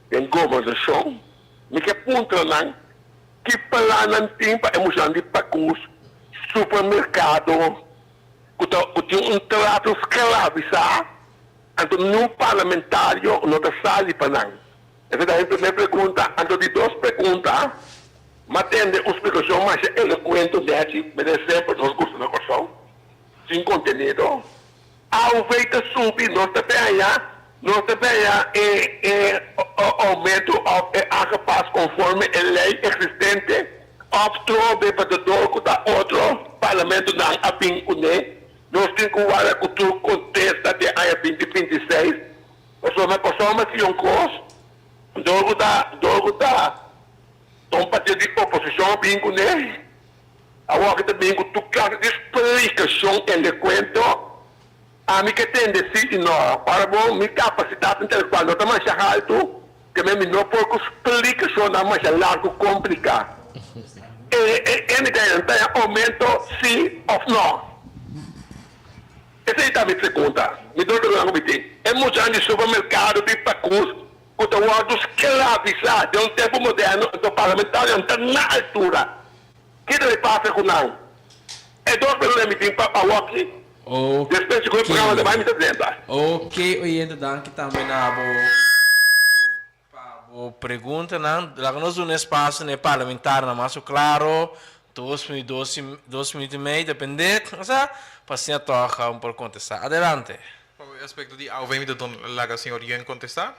de governação, me que ponto não que para não tem para emoção de pacus supermercado que tem trato escravizado, então nenhum parlamentário não está sali para não. Essa é a primeira pergunta. Então, de 2 perguntas, mas tem uma explicação mais eloquente de por exemplo, nós gostamos da questão, sem contenido. Ao feito subir, nós também aumento a capaz conforme a lei existente, obtrove para o outro parlamento não apincune. Nós temos que ver a cultura contesta de a 2026. Nós somos pessoas que não gostam. Dogo da um partido de oposição apincune. Agora que também tu classe de explicação eloquente, a mim que tem de si não. Para bom, minha capacidade intelectual não está mais alto, que mesmo não por explicação não mais largo complicado. Tem aumento sim ou não? Essa é a minha pergunta. Me dou uma comitê. É muito grande supermercado de pacus, que estão escravizados de um tempo moderno, do parlamentário não está na altura. O que ele passa com não? É 2 perguntas que para a aqui. Depois de que o programa vai me apresentar. Ok, oyente, danke também na pergunta, não? Lá nós um espaço no parlamentar, mas claro, 2 minutos e meio, depende, paciente toca por contestar. Adelante. O aspecto de ao vem de don la senhor Ian contestar?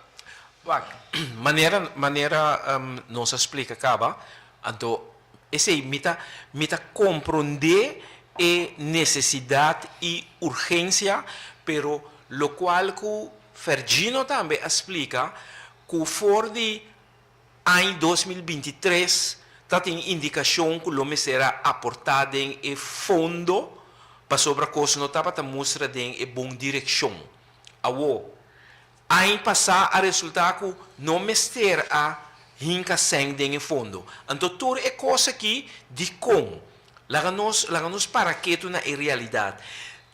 Maneira nos explica acaba, então esse mita compreender a necessidade e urgência, pero lo qual que Fergino também explica que for de ano 2023 tem indicação que o será aportado em fundo para sobre a coisa não estava mostrar em boa direção. Ano passado a resultado que não me ter a hinca sem em fundo. Então tudo é coisa aqui de com lá nos para que tu na realidade.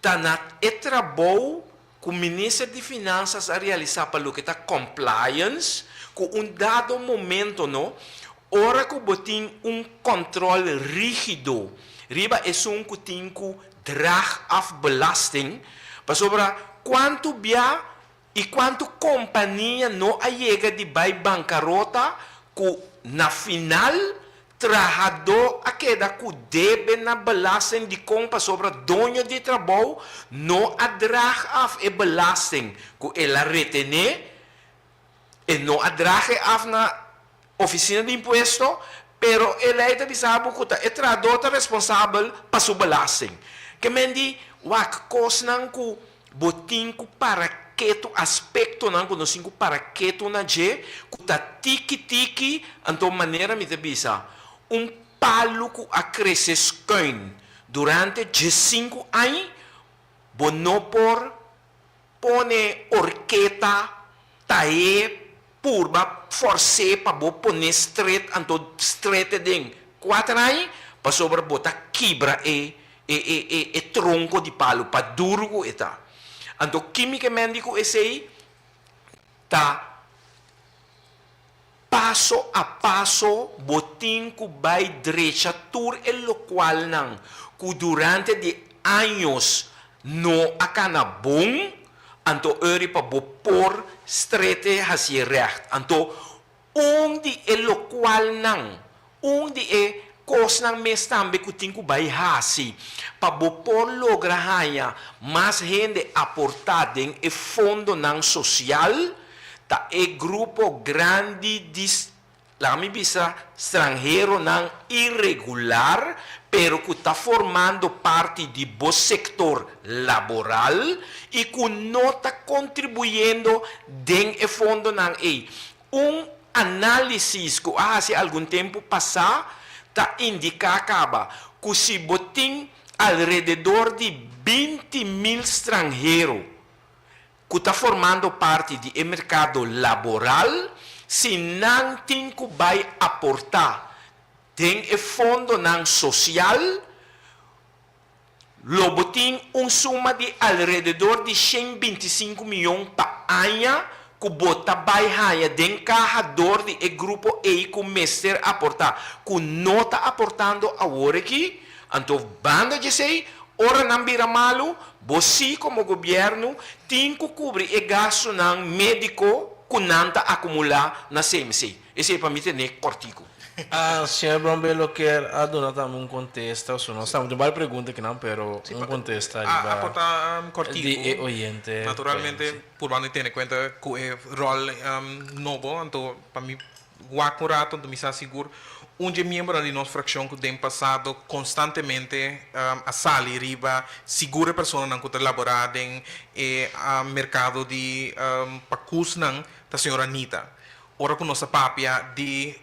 Tá na trabalho que o Ministro de Finanças a realizar para o que está compliance, com dado momento, não, ora que botin controle rígido, riba é que tem que drag af belasting, para sobre quanto bia e quanto companhia não chega de bancarrota, que na final trabalhador a queda que deve na belasting de compra sobre dono de trabalho não adrag af e belasting que ela retene e não adrag af na oficina de imposto, pero ela é avisado que é trabalhador responsável para sua belasting. Que mendi wak kos nang ku botin ku para que tu aspecto nang ku nosin ku para que tu na je ku ta tiki anto maneira me te bisa palo que a crescer durante 5 anos, não por pone orqueta, tae, purba, force para pôr straight, anto straight de 4 anos, para sobre botar quebra tronco de palo para durgo eta. Então, quimicamente, esse aí tá passo a passo, botim que vai direita, tur el qual não, que durante de anos não acana bom, então ele para por strete hacia recht. Então, onde el qual não, onde é coisa não me também que tem que vai hasi, para por lograr mais gente aportada em fundo não social. Ta e grupo grande de la mi bisa estrangeiro não irregular, pero que está formando parte de bo sector laboral e que não está contribuindo den e fundo não e análise que há algum tempo passado está indica acaba que se botem alrededor de 20.000 estrangeiros que está formando parte do mercado laboral, se não tem que vai aportar tem fundo não social, logo tem suma de alrededor de 125 milhões para ano, que bota vai ganhar den carrador de grupo E que mestre aportar, que não está aportando agora aqui, então banda de sei, ora não vira malo, você como governo tem que cobrir o gasto não médico que não está acumular na CMC. Esse é para mim ter cortico. Senhor Brombelo quer adonar também contexto, ou não estamos de várias perguntas que não, pero contexto aportar cortico de oyente. Naturalmente, por lo menos tiene cuenta que el rol novo, então para mim, guaco rato, então me está seguro. Membro da nossa fração que tem passado constantemente a salir riba, segura pessoa não que elaborar em mercado de pacus não da senhora Anita. Ora com nossa papia de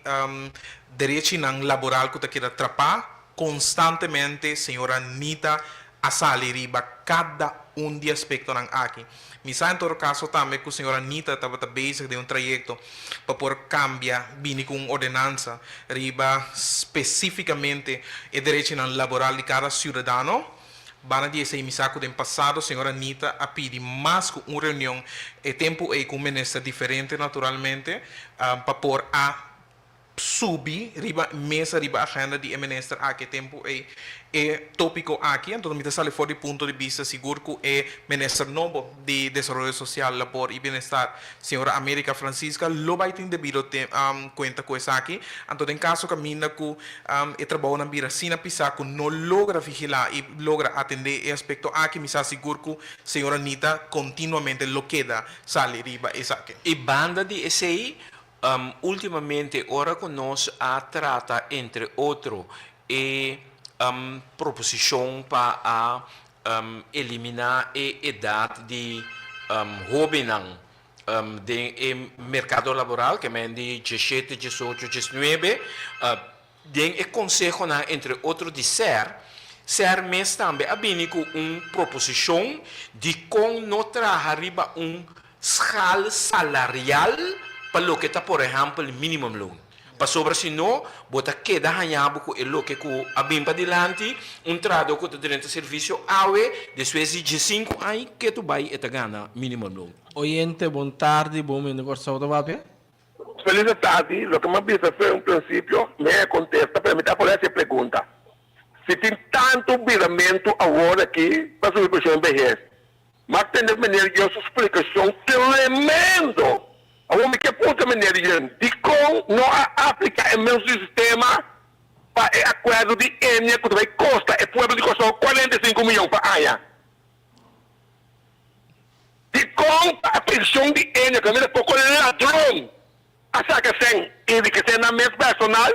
direito não laboral que quer atrapar constantemente senhora Anita a salir riba cada de aspecto não aqui. Misa em todo caso também que a senhora Anita estava basic de trajeto para poder cambiar vini com ordenança riba especificamente o direito laboral de cada cidadão. Bana dia sei misa que tem passado a senhora Anita a pedir mais que uma reunião e tempo e com um ministro diferente naturalmente para poder a subir riba mesa riba agenda de ministro aqui tempo e tópico aqui então me sale fora do ponto de vista seguro que é ministro novo de desenvolvimento social labor e bem-estar senhora América Francisca lo vai ter devido conta com isso aqui então em caso que mina que e trabalho na biracina pisar que não logra vigilar e logra atender e aspecto aqui me sale seguro que senhora Anita continuamente lo queda sale riba isso aqui e banda de esse ultimamente, ora que nós trata, entre outros, proposição para eliminar a idade de jovem de mercado laboral, que é de 17, 18, 19, tem o conselho, entre outros, de ser mês também, a com uma proposição de como não arriba escala salarial para lo que está, por exemplo, o minimum loan. Para sobre se não, bota queda ganhado com o que a bem para diante, trado com o direito de serviço, depois de 5 anos que tu vai e te gana minimum loan. Oyente, boa tarde, bom dia, corção da papel. Feliz tarde, lo que me avisa foi um princípio, me contesta, para me dar por essa pergunta. Se tem tanto viramento agora aqui, para subir para o BRS, mas tem de maneira de uma explicação tremendo. A única ponta maneira de como não aplicar o mesmo sistema para o acordo de Enia que vai custar o povo de custar 45 milhões para ano. De como a pensão de Enia, que é um pouco ladrão, a saca sem ele que tem na mesa personal,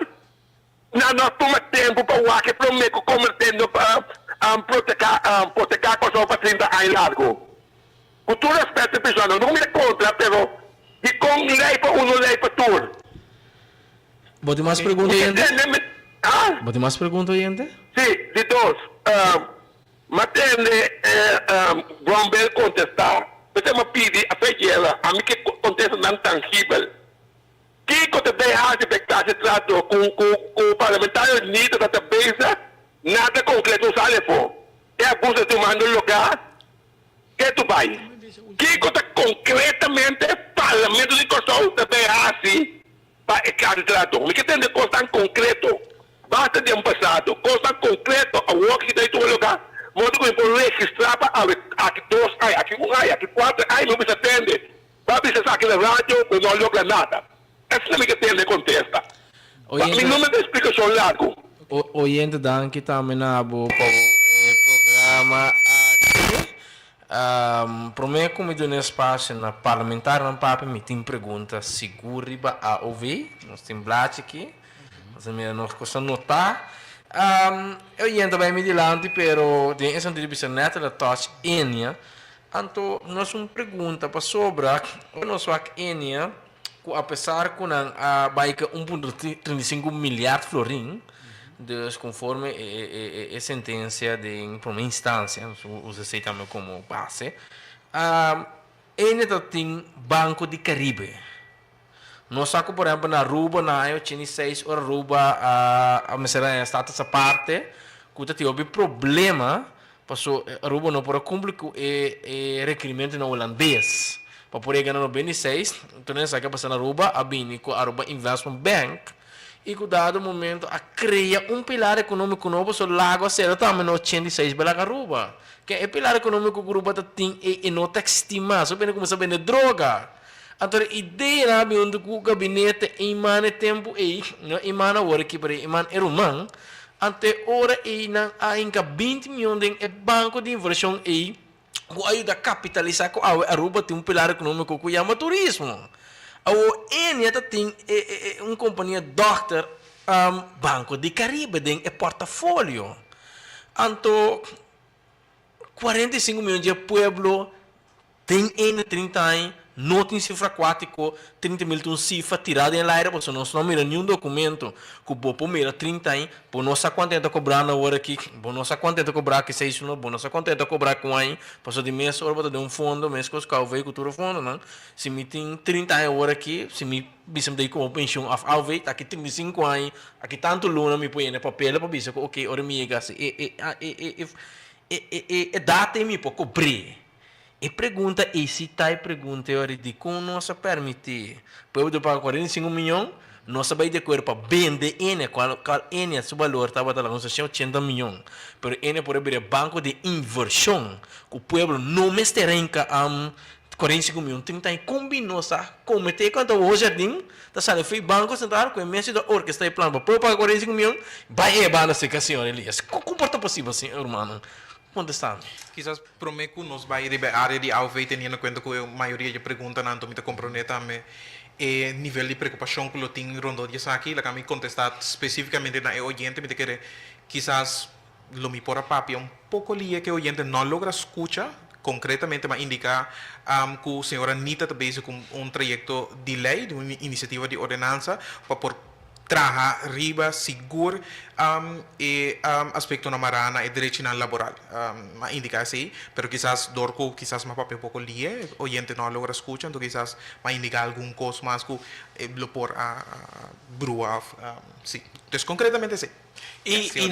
não toma tempo para o que promete convertendo para proteger a coisa para 30 anos largo. Com todo respeito, pessoal, não me contra, pero e com lei para lei para tudo. Bote mais perguntas, oyente? Bote mais perguntas, oyente? Sim, de dois. Matende, Brombel contestar, você me pede a feijela, a mim que contesta não tangível. Que quando tem a expectativa de trato com o parlamentário Nita da cabeça, nada concreto sale por. É acusa tomando lugar que tu país. Que coisa concretamente parlamento de Costa também assim para o candidato. O que tem de coisa concreto? Basta de passado, coisa concreto, a work que tem em lugar. Modo que eu registrar para aqui 2 anos, aqui 1 ano, aqui 4 anos, não precisa atender. Vai precisar aqui na rádio, mas não logra nada. Essa é a que tem de contesta. Mas não me dá explicação largo. Oyente dan kita menabo programa aqui. Prometo que me deu um espaço na parlamentar não para me tem pergunta seguro riba a ouvir. Nós temos blate aqui. Nós gostamos notar. Eu ia também me dilante, pero tem essa entrevista neta da touch Enia. Então, nós uma pergunta para sobre nós a Enia, apesar que a baixa 1,35 milhões de florim, conforme a sentença de uma instância, usa-se também como base, Enia tem Banco de Caribe. Nós saco, por exemplo, na Aruba, na 86, ou Aruba, a mesera está essa parte, que tem problema, porque Aruba não pode cumprir com o requerimento no holandês. Para poder ganhar no 26, então nós sabe que na Aruba, a Bini, com a Aruba Investment Bank, e que dado momento, a criar pilar econômico novo, so lago a ser também no 86 pela Aruba. Que é pilar econômico que a Aruba tem e não está estimado, só bem como saber de droga. Então, a ideia é onde o gabinete emana tempo e emana hora que para emana erumang, ante hora e há em 20 milhões de banco de inversão e que ajuda a capitalizar com a Aruba tem pilar econômico que chama turismo. A Enia tem uma companhia Dr. Banco de Caribe tem portfólio. Então, 45 milhões de pueblo tem em 30 anos. Não tem cifra aquático, 30 mil tem cifra tirada em aire, porque nós não mira nenhum documento que o Bopo mira 30 anos, por nós quanto é cobrar na hora aqui, por nós quanto é cobrar que 6 anos, por nós quanto é cobrar com aí, passou de mês, hora de um fundo, mês que os carros veículo fundo, não? Se me tem 30 anos hora aqui, se me bisam daí como pensão of alve, aqui 35 anos, aqui tanto luna me põe na papel para bisam, ok, hora me chega, e data me para cobrir. E pergunta, e se está pergunta, eu digo, como nós permitir? Pode pagar 45 milhões, nós vai de acordo para vender N, qual N, seu valor estava na concessão 80 milhões. Mas N pode abrir banco de inversão, que o povo não me esterrenca 45 milhões, 30 anos, combinou, cometer quanto o jardim, tá saindo, foi banco central, com o mês da orquestra e plano, para pagar 45 milhões, vai levar na secação, Elias. Como pode possível assim, irmão? Contestando. Quizás prometo nos vai ir a área de AUV teniendo en cuenta que a maioria de perguntas não me compromete e nível de preocupação que eu tenho rondo de aqui, la que me contestar especificamente na oyente me quer quizás lo mi por papi un poco lia que oyente não logra escuchar concretamente me indica que a senhora Anita está bezig com um trajecto de lei, de uma iniciativa de ordenança para por traja riba seguro aspecto na marana e direito laboral ma indica assim, pero quizás dorco quizás ma papel poco lie oyente não logra escuchar, então quizás ma indica algum coisa mais que lo por a brua sim, então concretamente sim. E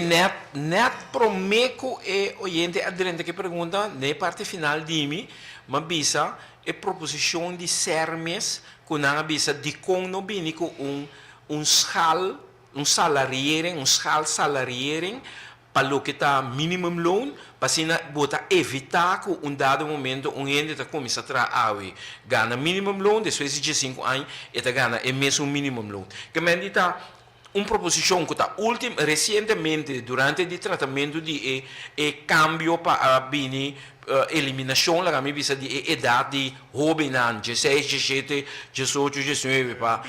net promeco e oyente aderente que pergunta na parte final de mim, mas bisa e proposição de sermes com na bisa de com no binico schaal salariering para o que está minimum loan, para botar evitar que dado momento gente está começando a trabalhar ganha minimum loan, depois de 5 anos está ganha é mesmo minimum loan. Que me está uma proposição que está recentemente durante o tratamento de cambio para bini eliminação lá me bisa de idade de hobinan 16, 17, 18, 19 para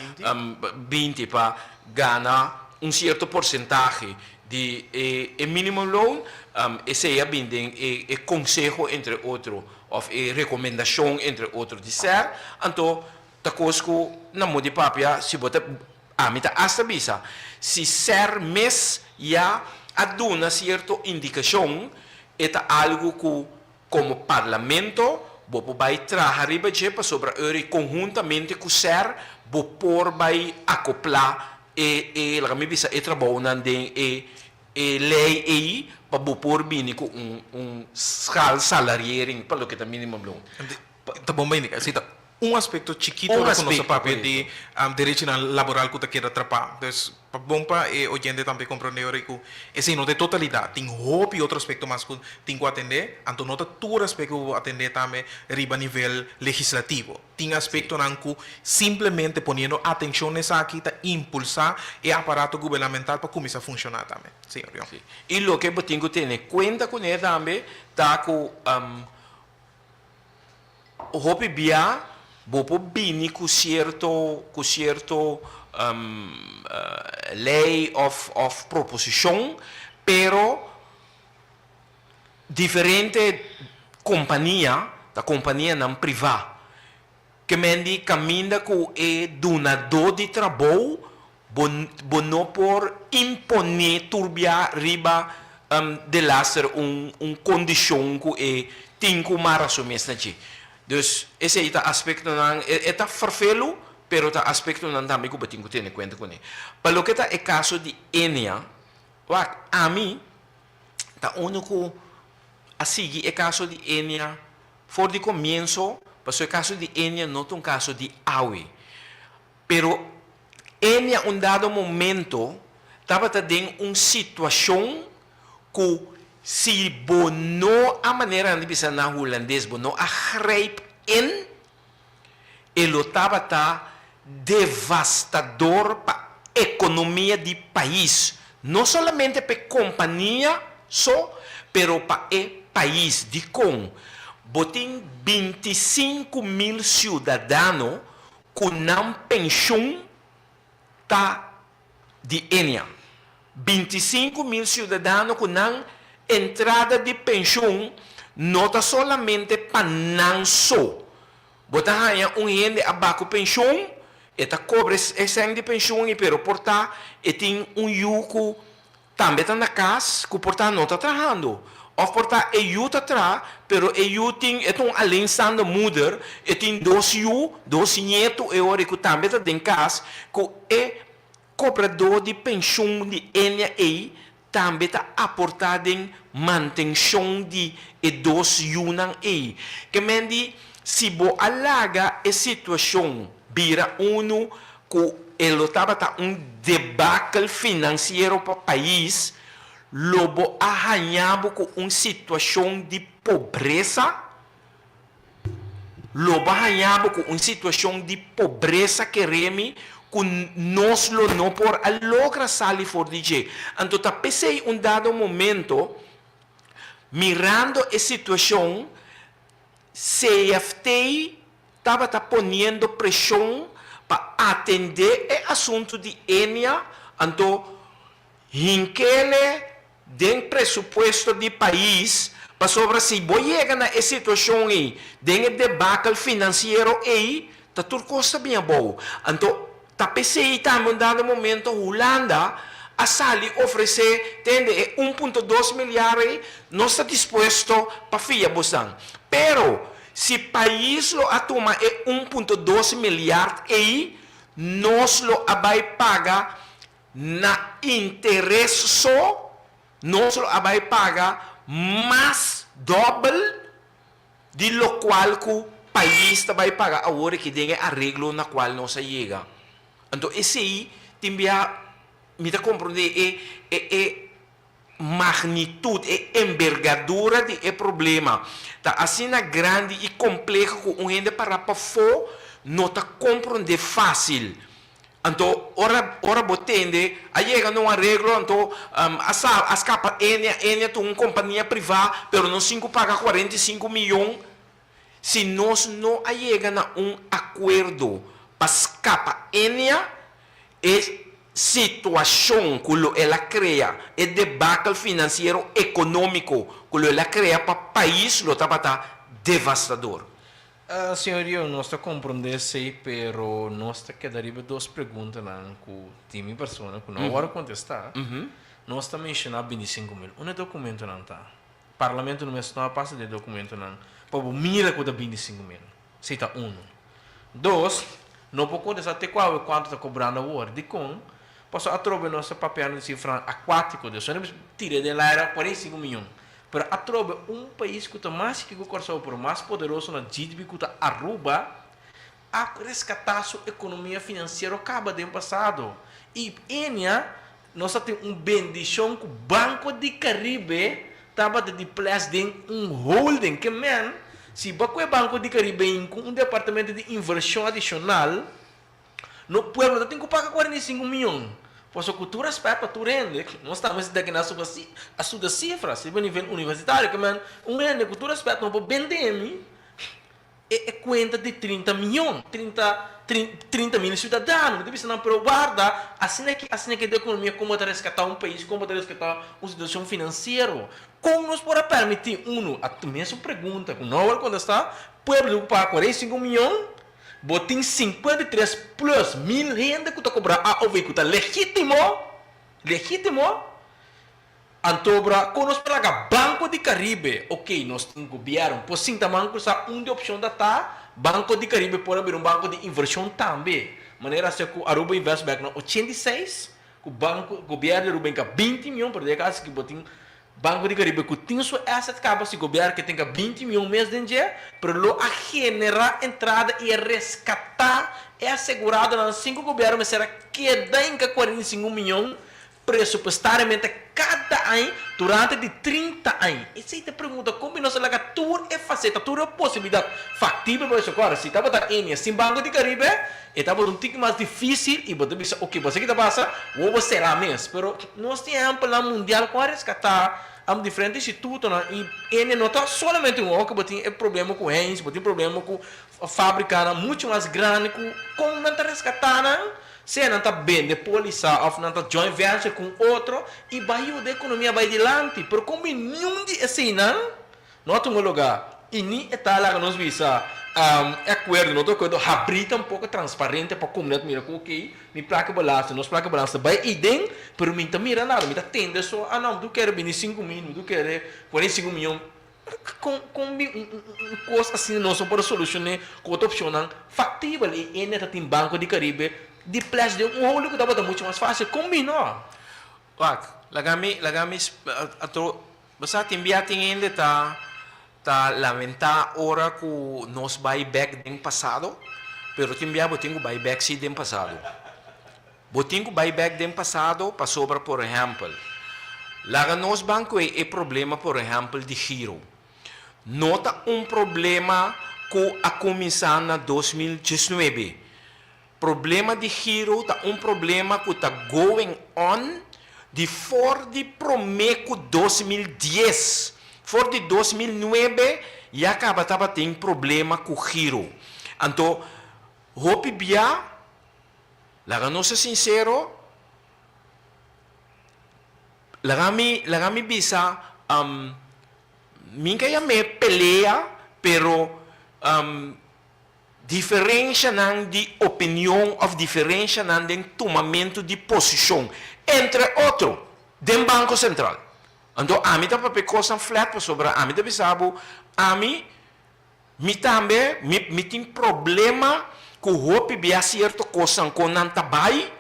20 para ganhar certo porcentagem de minimum loan esse é bem e conselho entre outros ou recomendação entre outros de ser então ta cosco na modi papia se bota mita hasta bisa se ser mes já aduna certa indicação é algo que como parlamento bopo vai trabalhar para sobre ele conjuntamente com ser bopo vai acoplar e la mi bisa trabalho nan den e lei aí para bopor bini com salariering para o que tá minimum loan. Tá bom, bem, assim, um aspecto chiquito Um da aspecto, nossa papel correto. de direito laboral que quer atrapar. Então, bom para o gente também compreender que esse não de totalidade, tem hobby outro aspecto mais que tem que atender, então nota todo aspecto atender também riba nível legislativo. Tem aspecto nan que simplesmente poniendo atenção nessa aqui tá impulsar o aparato governamental para começar a funcionar também. Senhor. Sim. E lo que eu tenho que ter conta com ele também, tá com o hobby bia bopo bini com certo lei of proposição, pero diferente companhia, da companhia não privada, que mendi caminha com o donador de trabalho, não por imponer turbia riba de laser condição que tem que assumir aqui. Dus esse é o aspecto não é farfelo, pero o aspecto não também que tenho que ter em conta com ele. Para o que é caso de Enia, a mim tá único a seguir é caso de Enia for de começo, mas o caso de Enia não é caso de Aue. Pero Enia dado momento estava tendo uma situação que se bono a maneira de pensar na holandês, bono a grijp in, ele estava devastador para a economia do país. Não somente para a companhia, pero para o país. De com, botem 25.000 cidadãos com não pensão de Enia. 25.000 cidadãos com não entrada de pensão, não está somente para não só. Botar gente abaixo pensão, eta cobre esse de pensão e pero portar e tem yuco também está na casa, que portar não está trabalhando. Ou portar está atrás, pero tem além sendo mulher, e tem dois netos e ora que também está em casa, que é cobrador de pensão de NA também está aportado em manutenção de dos yunan aí. Que mendi se bo alaga a situação vira que ele estava debacle financeiro para o país, lobo arranhado com uma situação de pobreza, lobo arranhado com uma situação de pobreza que reme que nós não por a logra sair for DJ. Então, pensei dado momento, mirando a situação, CFT estava ponendo pressão para atender o assunto de Enia, então, hinquele den presupuesto do país, para sobre se vou chegar na situação aí, den debacle financeiro aí, tá tudo coisa bem boa. Então, pensei também dado momento Holanda a sair oferecer 1.2 milhões não está disposto para FIA Bosang. Pero se o país lo atoma 1.2 milhões aí nós lo vai pagar na interesse só, nós lo vai pagar mais doble de lo qual que o país vai pagar agora que tem arreglo na qual nós chega. Então, esse aí, também, me dá compreender, magnitude, envergadura do problema. Tá assim na grande e complexo que um gente para fora não está compreender fácil. Então, ora botende, aí chega num arreglo, então, as capas, Enia tem uma companhia privada, pero não 5 paga 45 milhões. Se nós não chegamos a acordo, escapa Enia é situação que ela cria, é debacle financeiro econômico que ela cria para o país, lo está devastador. Senhor, eu não estou compreendendo isso, pero nós quedaria duas perguntas que tem minha pessoa que não vai contestar. Nós estamos mencionando 25 mil. Onde documento não está? O parlamento não está passa de documento não. Para mira que dá 25 mil. Se está 1. 2. Não pode contestar até quanto está cobrando agora. De com, passou a trobe nosso papel de cifra aquático, de só tira de lá era 45 milhões. Pero a trobe país que está mais que o corso por mais poderoso na GDP que está Aruba, a resgatar sua economia financeira acaba de passado. E Enia, nós temos bendição que o Banco de Caribe estava de place de holding, que se o Banco de Caribe com departamento de inversão adicional, no pueblo tem que pagar 45 milhões. Por sua cultura, respeito, tu rende. Nós estamos daqui na sua cifra, se nível universitário, que rende, cultura, respeito, não pode vender é conta de 30 milhões, 30 mil cidadãos. Deve ser não, pero guarda, assim é que a economia como está resgatar país, como está resgatar uma situação financeira. Como nos pode permitir, a mesma pergunta, quando está, pueblo paga 45 milhões, botem 53 plus mil gente que está cobrando a OV que está legítimo, Antobra, quando nós pagamos Banco de Caribe, ok, nós temos governo, por sim também de opção da Banco de Caribe pode abrir banco de inversão também. Maneira que o Aruba Invest Bank na 86, o governo de Aruba tem 20 milhões, por caso que botem Banco de Caribe que tem sua asset acaba se governo que tem 20 milhões mês de dinheiro, para lo a generar entrada e resgatar é assegurado nas 5 governos, mas será que dá em 45 milhões presupuestariamente cada ano durante de 30 anos. E se te pergunta como nós laga tudo é faceta, tudo é possibilidade factível para isso agora. Se estava da Enia sem Banco de Caribe, estava um pouco mais difícil e você pensa, ok, você que está passando, ou será mesmo. Pero nós temos para mundial com a resgatar há diferentes institutos, e Enia não está somente que tem problema com eles, tem problema com a fábrica muito mais grande, como não está resgatando. Se não está bem de polícia, ou não está joint venture com outro, e vai a economia vai adiante. Pero como nenhum de assim, não tem um lugar. E nem está lá que nós visa acordo, não tem acordo, abrir um pouco transparente para a comunidade, mira, ok, minha placa balança, nossa placa balança vai idem, pero minha mira nada, minha tende só, não, tu quer 25 mil, tu quer 45 milhões. Com coisa assim, não só para solucionar com outra opção factível, e ainda tem Banco de Caribe, de place de olho que estava muito mais fácil, combinou. Lagami, basta timbia ainda tá lamentar ora que nos buyback do passado, pero timbia botinho buyback sim do passado. Botinho buyback do passado para sobra, por exemplo. Laga nos banco é problema, por exemplo, de giro. Nota problema que a começar na 2019. Problema de giro tá problema que está going on de for de promeco 2010. For de 2009 e acaba tendo problema com giro. Então, hope bia, laga não ser sincero, lagami bisa minha me pelea, pero diferença de opinião ou diferença de tomamento de posição entre outro do Banco Central. Então, a mim está para coisa flat sobre a mim bisabo, a mim também me tem problema com o hope bia certo coisa com não tabai.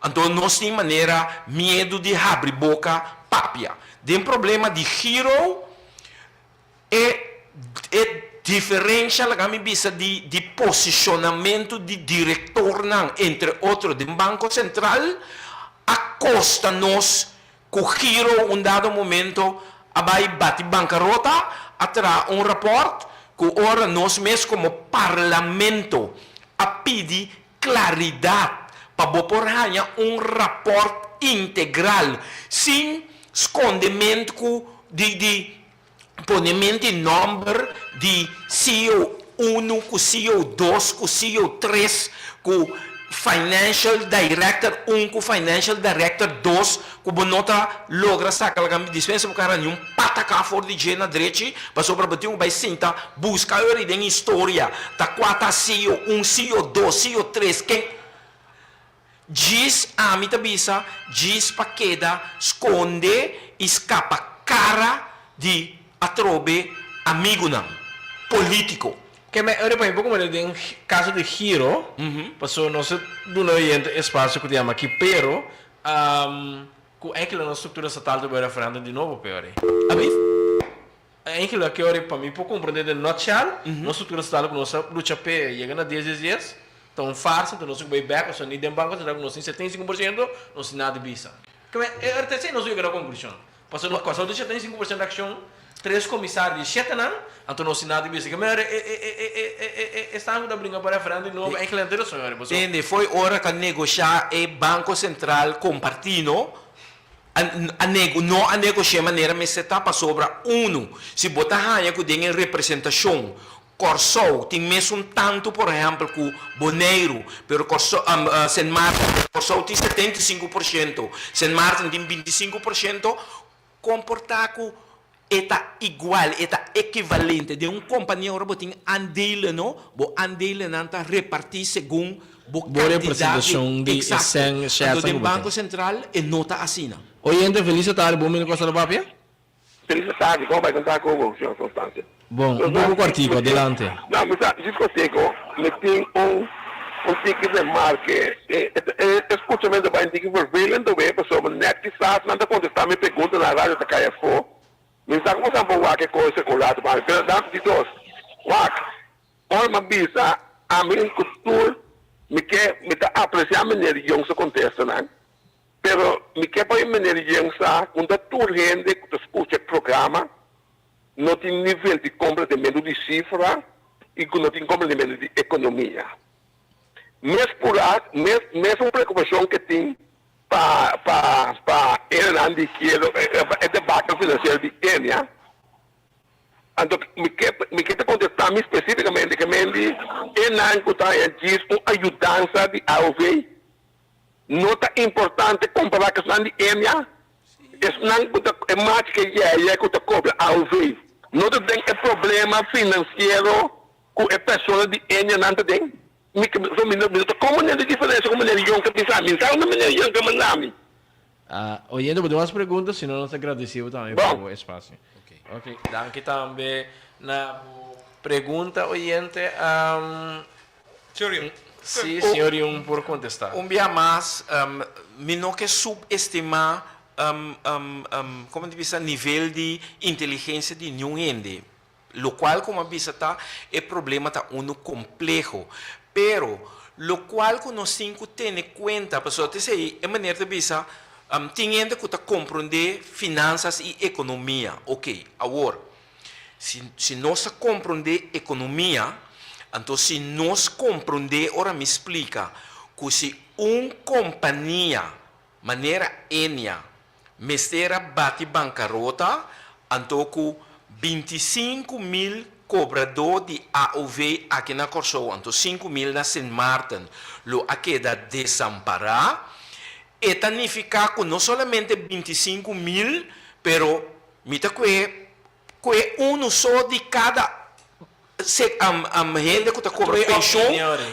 Então, nós temos maneira medo de abrir boca papia. Tem problema de giro é diferença de posicionamento de diretor entre outros do Banco Central a costa nós que o giro dado momento vai bater bancarrota atrás rapport que ora nós mesmos como parlamento a pedir claridade para pôr rapport integral sem escondimento de ponimento em número de CEO 1, com CEO 2, com CEO 3, com Financial Director 1, com Financial Director 2, que o nota logra sacar a dispensa para cara nenhum pataca fora de gente na direita, para sobrebater vai sentar, buscar a origem história, da 4 CEO 1, CEO 2, CEO 3, quem diz a mim tabisa, diz para queda, esconde, escapa cara de atrobe amigo não, político. Que me olha para pouco mais de caso de giro, passou nosso do noite espaço que chama aqui, pero enkele na estrutura estatal de referendum de novo, pior. Abi? Enkele que ora para mim, por compreender de notchal, na estrutura estatal que nós luta pe, chega na 10 dias, então farsa, então nós vai back, só nem dem banco, então nós 75%, nós nada bisa. Que é até sem nós chegar à conclusão. Passou no caso de 75% de ação, 3 comissários de 7 anos, então nós nada bisa. Que estamos da brinca para referendum de novo, enkele interessante, Entende? Foi hora que negociar o Banco Central com partido. Não a negociar de maneira, mas se está para sobra se botar raia que tem representação, Corsou tem mesmo tanto, por exemplo, que Boneiro, pero Saint Martin, Corsou tem 75%, Saint Martin tem 25%, comportar que está igual, está equivalente de companhia agora tem andele, não? Bo andele não está repartir segundo boa representação de então o Banco Central e nota assina. Oyente, feliz tarde, bom menino Costa do Papia? Feliz tarde, como vai contar com o senhor Constância? Bom, um pouco cortico, adelante. Não, mas discoteco, me tem ticket de marca. Escutamente vai ter que vervelho do bem, pessoal, mas net que sabe, não está contestando minha pergunta na rádio da KFO. Me está começando a falar que coisa circulada, mas pelo tanto de dois. Wak, olha uma bisa, a minha cultura, me está apreciando a maneira de que contesta, não? Pero me quer para a maneira de quando toda gente que escuta o programa, não tem nível de compreendimento de cifra e não tem compreendimento de economia. Mesmo preocupação que tem para ele de que é debate financeiro de Enia, então me quer contestar especificamente que ele não está diz uma ajudança de AOV. Nota importante comparar com a de Enia, é mais que é que cobra AOV. Nota tem problema financeiro com a pessoa de Enia não tem. Como não é diferença como é de que pensar, não é de que mandar-me. Oyendo, vou dar umas perguntas, senão nós agradecemos também pelo espaço. Ok, danke também na pergunta, oyente. Sim, senhor, por contestar. Dia mais, me não quer subestimar como diz, nível de inteligência de nenhum gente. Lo qual, como diz, é problema tá complexo. Pero, lo qual que nós temos que ter em conta, pessoal, é maneira de dizer, tem gente que compreender finanças e economia. Ok, agora, se nós compreender economia, então se nós compreender, ora me explica, que se companhia, maneira Enia, mestera bate bancarrota, então que 25.000 cobrador de AOV aqui na Corsou, então 5.000 na Saint Martin, lo a queda desamparado, e significa que não somente 25.000, pero mita que só de cada gente que está cobrando pensão,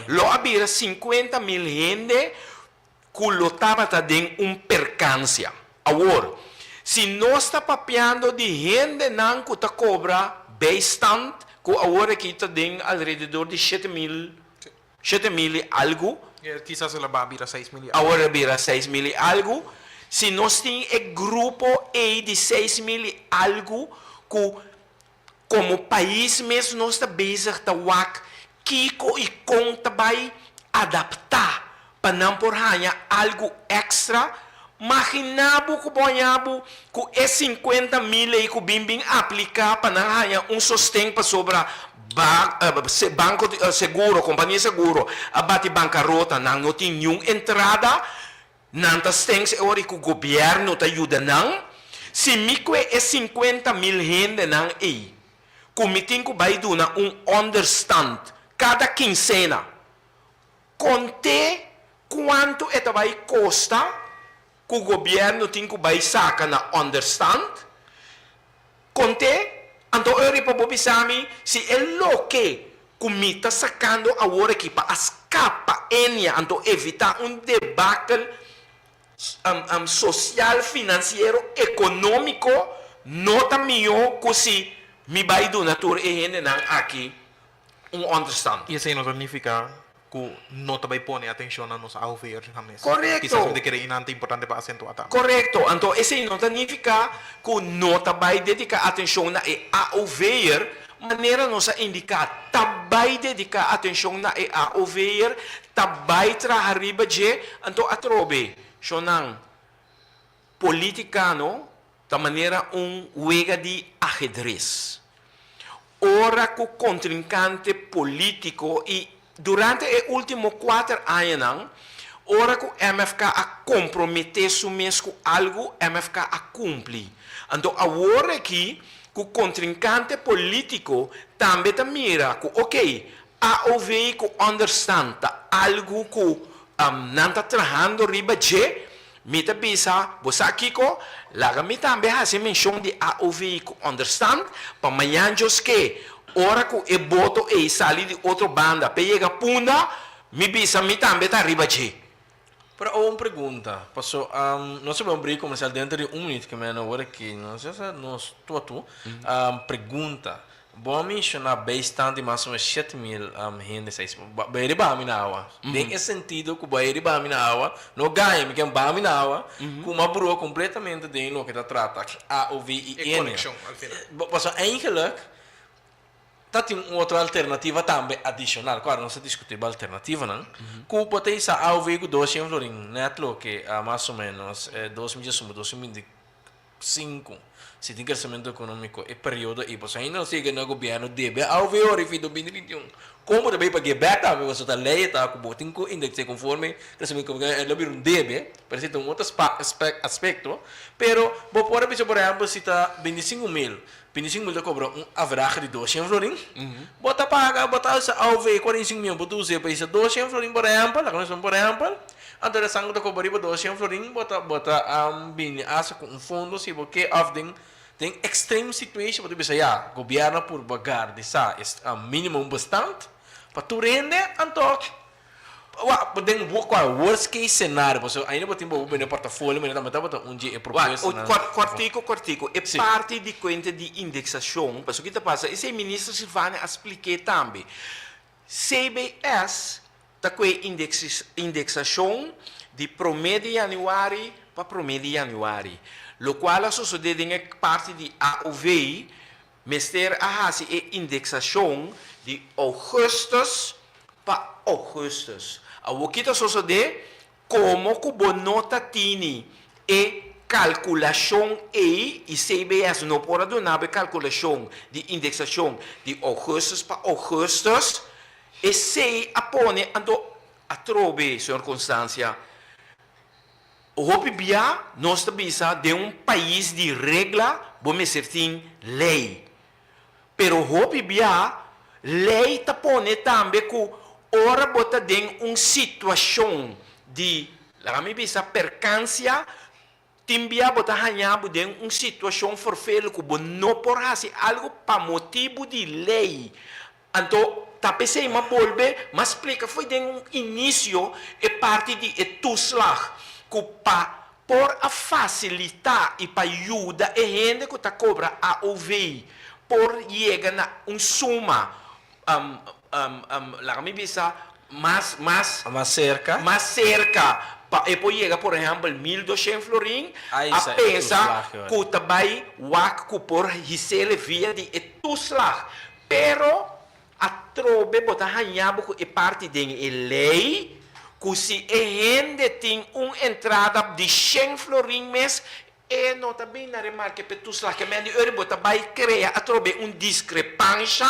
lo había 50.000 gente que lo estava dando percância. Agora, se nós está papeando de gente não que está cobra bastante, que agora aqui está dando alrededor de 7.000 e algo. Quizás ela vai virar 6.000. Agora vira 6.000 e algo. Se nós temos um grupo aí de 6.000 e algo, que como país mesmo nós está busy Kiko e conta vai adaptar para não por algo extra. Imaginabo que boiabo que é 50.000 e que bimbing aplicar para não sustento para sobre banco seguro, companhia seguro, abate bancarrota, não tem nenhuma entrada, não tem hora que o governo te ajuda não. Se mico é 50.000 gente não é, como tem que vai dar understand cada quincena, conte quanto vai custar que o governo tem que vai sacar na understand, conte. Então, eu para Bobisami, se é lo que está sacando agora aqui para escapar, então evitar debacle social, financeiro, econômico, não está melhor que se me vai do natura e gente aqui understand. E isso aí não significa que no te pone atención a nos AOV también. Correcto. Quizás de que es importante para acentuar también. Correcto. Então, esse não significa que não vai dedicar atenção na AOV, maneira nossa indicar, vai dedicar atenção na AOV, vai trabalhar riba de, então atrobe, chonang politicano, da maneira juega de ajedrez. Ora que o contrincante político e durante os últimos 4 anos, ora que o MFK a comprometer-se mesmo com algo, MFK a cumprir. Então, agora aqui, que o contrincante político também mira que, ok, a ouvir que understand algo que não está trabalhando riba de, me tá bisa, você aqui ko, laga me também hace menção de a ouvir que understand, para amanhã que ora que e boto e sali de outra banda, pega punda, me bisa me também tá riba de. Pero uma pergunta, passo, nós vamos abrir comercial dentro de minuto que me agora aqui, não sei se nós tu, pergunta, bom mencionar bastante mais ou menos 7,000 gente, sei bairi ba minawa, tem esse sentido que bairi ba minawa, no ganha, me quer ba minawa, com uma brua completamente de no que tá trata, a ouvir e conexão, al final. Passo, eigenlijk, tá tem outra alternativa também adicional, claro, não se discute a alternativa, não? Que pode ser a ouvir com 200 florin, netlo que mais ou menos 2025, se tem crescimento econômico e período e você ainda não sigue no governo deve ao ver o fim do 2021. Como também para que back também você está lei tá com botin com índice conforme crescimento econômico ele um deve, parece que tem outro aspecto, pero vou por exemplo se está 25,000 te cobra average de 200 florin, bota paga, bota ao ver 45,000 por 12 para isso 200 florin por exemplo, lá nós por exemplo, então sangue te cobra 200 florin, bota bem asa com fundo se porque often tem extreme situation para você já governo por pagar de sa minimum bastante para tu rende então tem qual worst case scenario você ainda pode ter um portfólio mas também tá um dia é proposto Quartico é parte de conta de indexação, mas o que está passando, esse ministro Silvana expliquei também. CBS está com indexação de promédio de janeiro para promédio de janeiro, o qual sucede em parte de AOV, mister a indexação de augustus para augustus. O que está sucedendo? Como que o nota tem e calculação e CBS não pode dar a calculação de indexação de augustus para augustus e se apone a trobe, senhor Constância. O Hopibia, nós estamos de país de regra, vamos certin lei. Pero Hopibia, lei tá pone também que ora bota de situação de, lá me bisa percância, timbia bota hanhabo de situação forfelo que não por fazer algo para motivo de lei. Então, tapesei uma bolbe, mas explica foi de início e parte de etuslag que por a facilitar e para ajudar a gente que está cobra a ouvir por chegar na suma lá me bisa mais cerca e depois chega por exemplo 1.200 florin a pensa que também o por receber via de etuslag pero a trobe botar hanhabo que é parte de lei que se a gente tem entrada de 100 florin mês e não também na remarca que tu sabe que a bota vai criar a trobe discrepância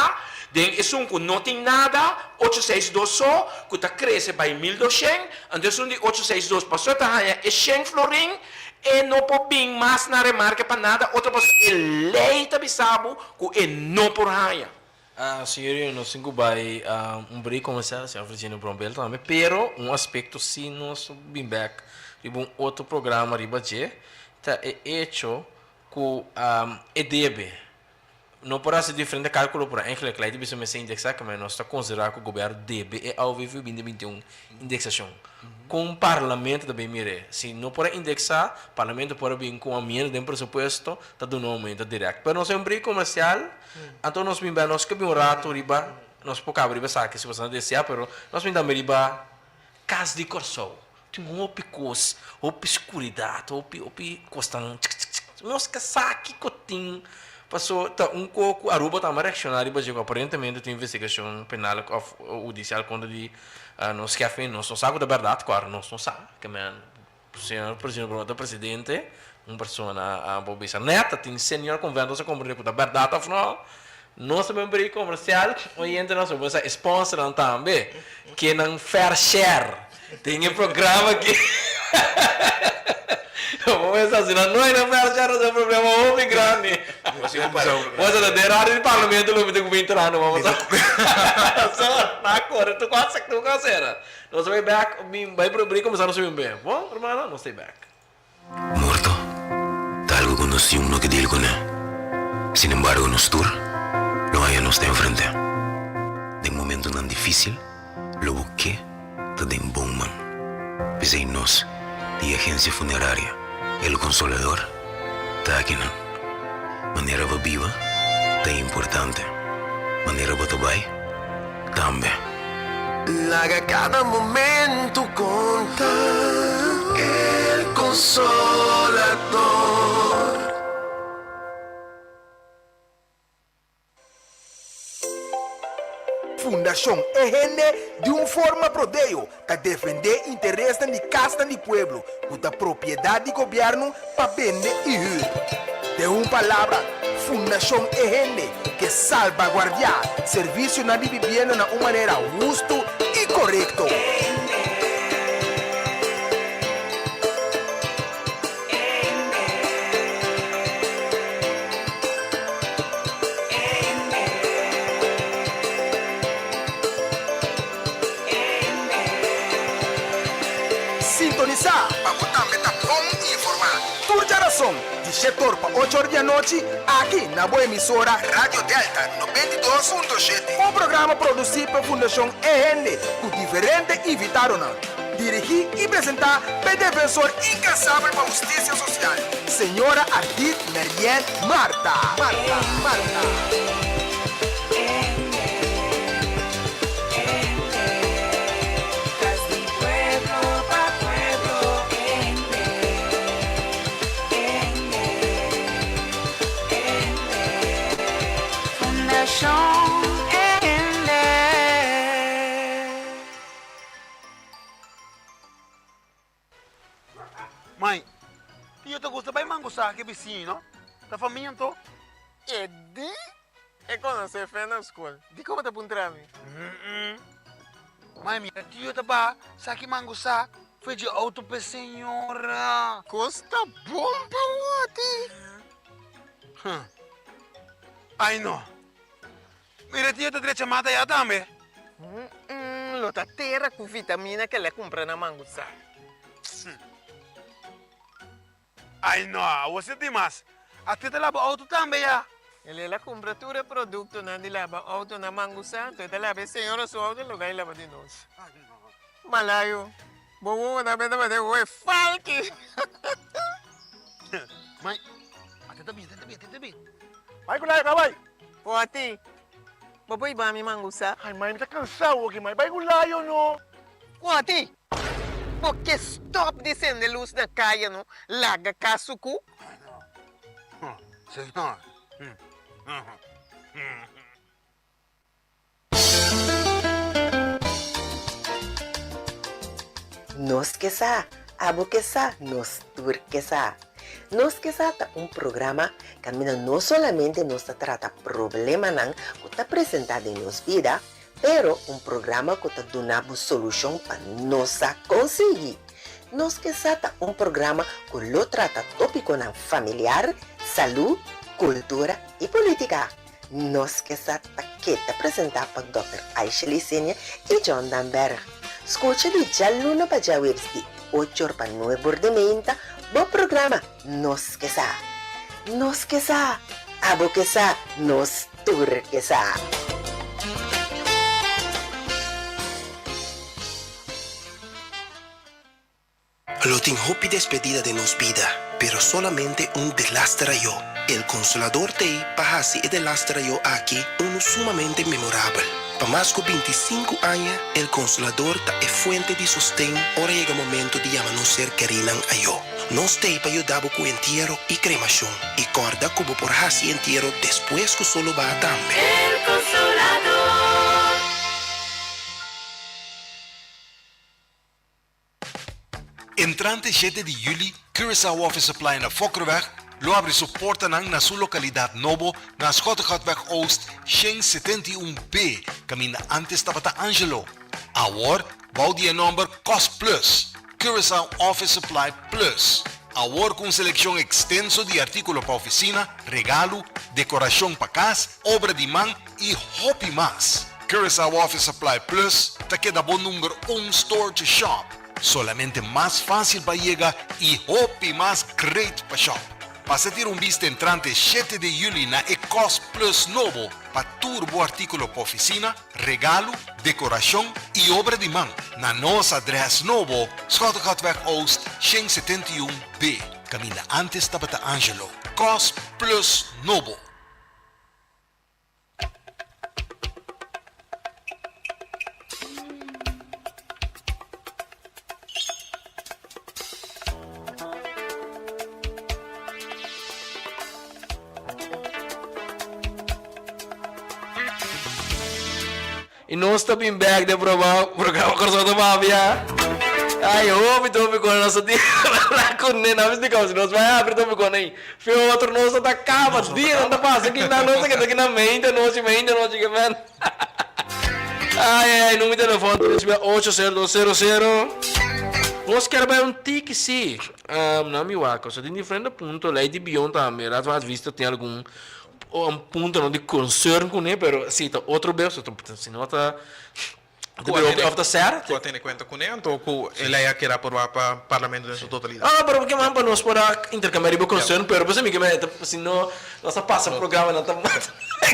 de isso que não tem nada 862 só que está cresce by 1.200 então de 862 passou tá hanha é 100 florin e não pode vir mais na remarca para nada outra coisa é lei também sabe que é não por hanha. Senhor, nós cinco vai break comercial, se oferecendo para também, pero aspecto sim nós bem back, riba outro programa riba je, tá é hecho que é debe, não pode ser diferente cálculo para enkele kleine bisa me sem indexar, mas nós está considerar que o governo debe é ao vivo 2021 indexação. Com o parlamento também mire, se não pode indexar, o parlamento pode vir com a minha de presupuesto, está dando um aumento direto. Mas nós é break comercial, então nós vamos ver nós que um rato riba nós pouco abrir saque se você não desejar, pero nós me dá meriba casa de corso. Tem um opicos, escuridade, costando. Nós que saque cotim. Passou coco Aruba tá reaccionário para aparentemente tem investigação penal ou judicial quando de nós que afim nós não sabe da verdade, claro, nós não sabe que man senhor presidente uma pessoa a bobisa neta tem senhor convento se comunicar com a verdade afinal nós também comercial hoje entra nós vamos sponsor também que não fair share tem um programa que vamos pensar assim, não é fair share é um problema muito grande mas a derrota do parlamento não me tem que entrar não vamos só na cor tu quase que tu cansera nós vai back vai para abrir começar a subir bem bom hermano nós stay back Muerto. Algo conocí uno que dijo con él. Sin embargo, nos tour, lo hay nos de enfrente. De un momento tan difícil, lo busqué de un buen man. Pese nos, de agencia funeraria, el consolador, está aquí no. Manera va viva, está importante. Manera va tabay, también. Haga cada momento contar el consolador. Fundação EGN de uma forma prodeio que defender interesses de casta do pueblo, com a propriedade do governo para vender e de uma palavra, Fundação EGN que salvaguardia serviço na vivienda de uma maneira justa e correta. Sintonizar para botar meta bom e informado. Turja razão, de 7 horas para 8 horas da noite, aqui na boa emissora Rádio Delta 92.7. Um programa produzido pela Fundação EGN, com diferentes invitados. Dirigir e apresentar pelo defensor incansável para a justiça social, senhora Ardit Merien Marta. Mãe, eu te gosto bem mangosar que vizinho, da família então? E di? E quando você fez na escola? Di como te apuntrami? Mãe, minha tio te ba, sa que mangosar, foi de auto para senhora. Costa bom para Ai não. Mira tio te direito chamada já também. Lota terra com vitamina que ele compra na manguça. Ai não, você tem mais. Até te lava auto também já. Ele la compra tudo o produto na de lava auto na manguça, então ele lava senhora sua auto lugar e lava de nós. Ai não. Malayo. Bobo na benda de o falque. Mãe, até bem. Vai com lá, vai. O ati. Bobo iba mi manguça. Ai, mãe, me tá cansado aqui, mãe. Vai com lá, eu não. O ati. Porque stop de acender luz na caia, não? Larga casucu. Senhor. Nos que sa, abo que sa, nos tur que sa. Nos que sa ta un programa que no solamente nos trata problemas que está presentado en nos vida, pero un programa que está dando solución para nos conseguir. Nos que sa ta un programa que lo trata tópico familiar, salud, cultura y política. Nos que sa ta que está presentado por Dr. Ashley Senior y John Danberg. Escucha de Jaluna para webs de 8 para 9 de menta, bom programa Nos que sa. Nos que sa, abo que sa, nos tur que sa. Lo tengo hopi despedida de nos vida, pero solamente un delastra yo. El consolador de Pahasi y delastra yo aquí, uno sumamente memorable. Para más de 25 años, el Consolador es fuente de sostén. Ahora llega el momento de llamarnos ser querinan a yo. Nos te para ayudar con entierro y cremación. Y corda como por así entierro después que solo va a tambe. El Consolador. Entrante 7 de julho, Curaçao Office Supply na Fokkerweg, lo abre suporta na sua localidade novo, na Schottegatweg Oost, 171B, caminho antes Tabata Angelo. Agora, bouw die nummer Cost Plus, Curaçao Office Supply Plus. Agora com seleção extenso de artículos para oficina, regalo, decoração para casa, obra de mão e hobby mais. Curaçao Office Supply Plus, te queda bom número 1 store to shop. Solamente más fácil para llegar y hobby más great para shop. Para ter vista entrante 7 de julho na Ecos Plus Novo para turbo artículo para oficina, regalo, decoração e obra de mão. Na nossa adresse novo, Schottegatweg Oost, 171B. Caminha antes Tabata Angelo. Ecos Plus Novo. E nós estamos em back de programa Corso da Mafia. Ai, eu me tomo com a nossa tia. Lá com nem na vez de causa, nós vai abrir tomo com nem. Fio outro nosso da cama, dia não tá passa aqui na nossa que tá aqui na main da noite que man. Ai, número de telefone 802000. Nós queremos tique sim. Não me waco, só tem diferente ponto, lá de bion também. Lá tu has visto tem algum punto de concern com ele, pero se tá outro bem, se não tá of the certo. Tu tem conta com ele, então ele é que era para o parlamento em sua totalidade. Pero porque man para nós para intercambiar o concern, pero você me que se não nossa passa programa não tá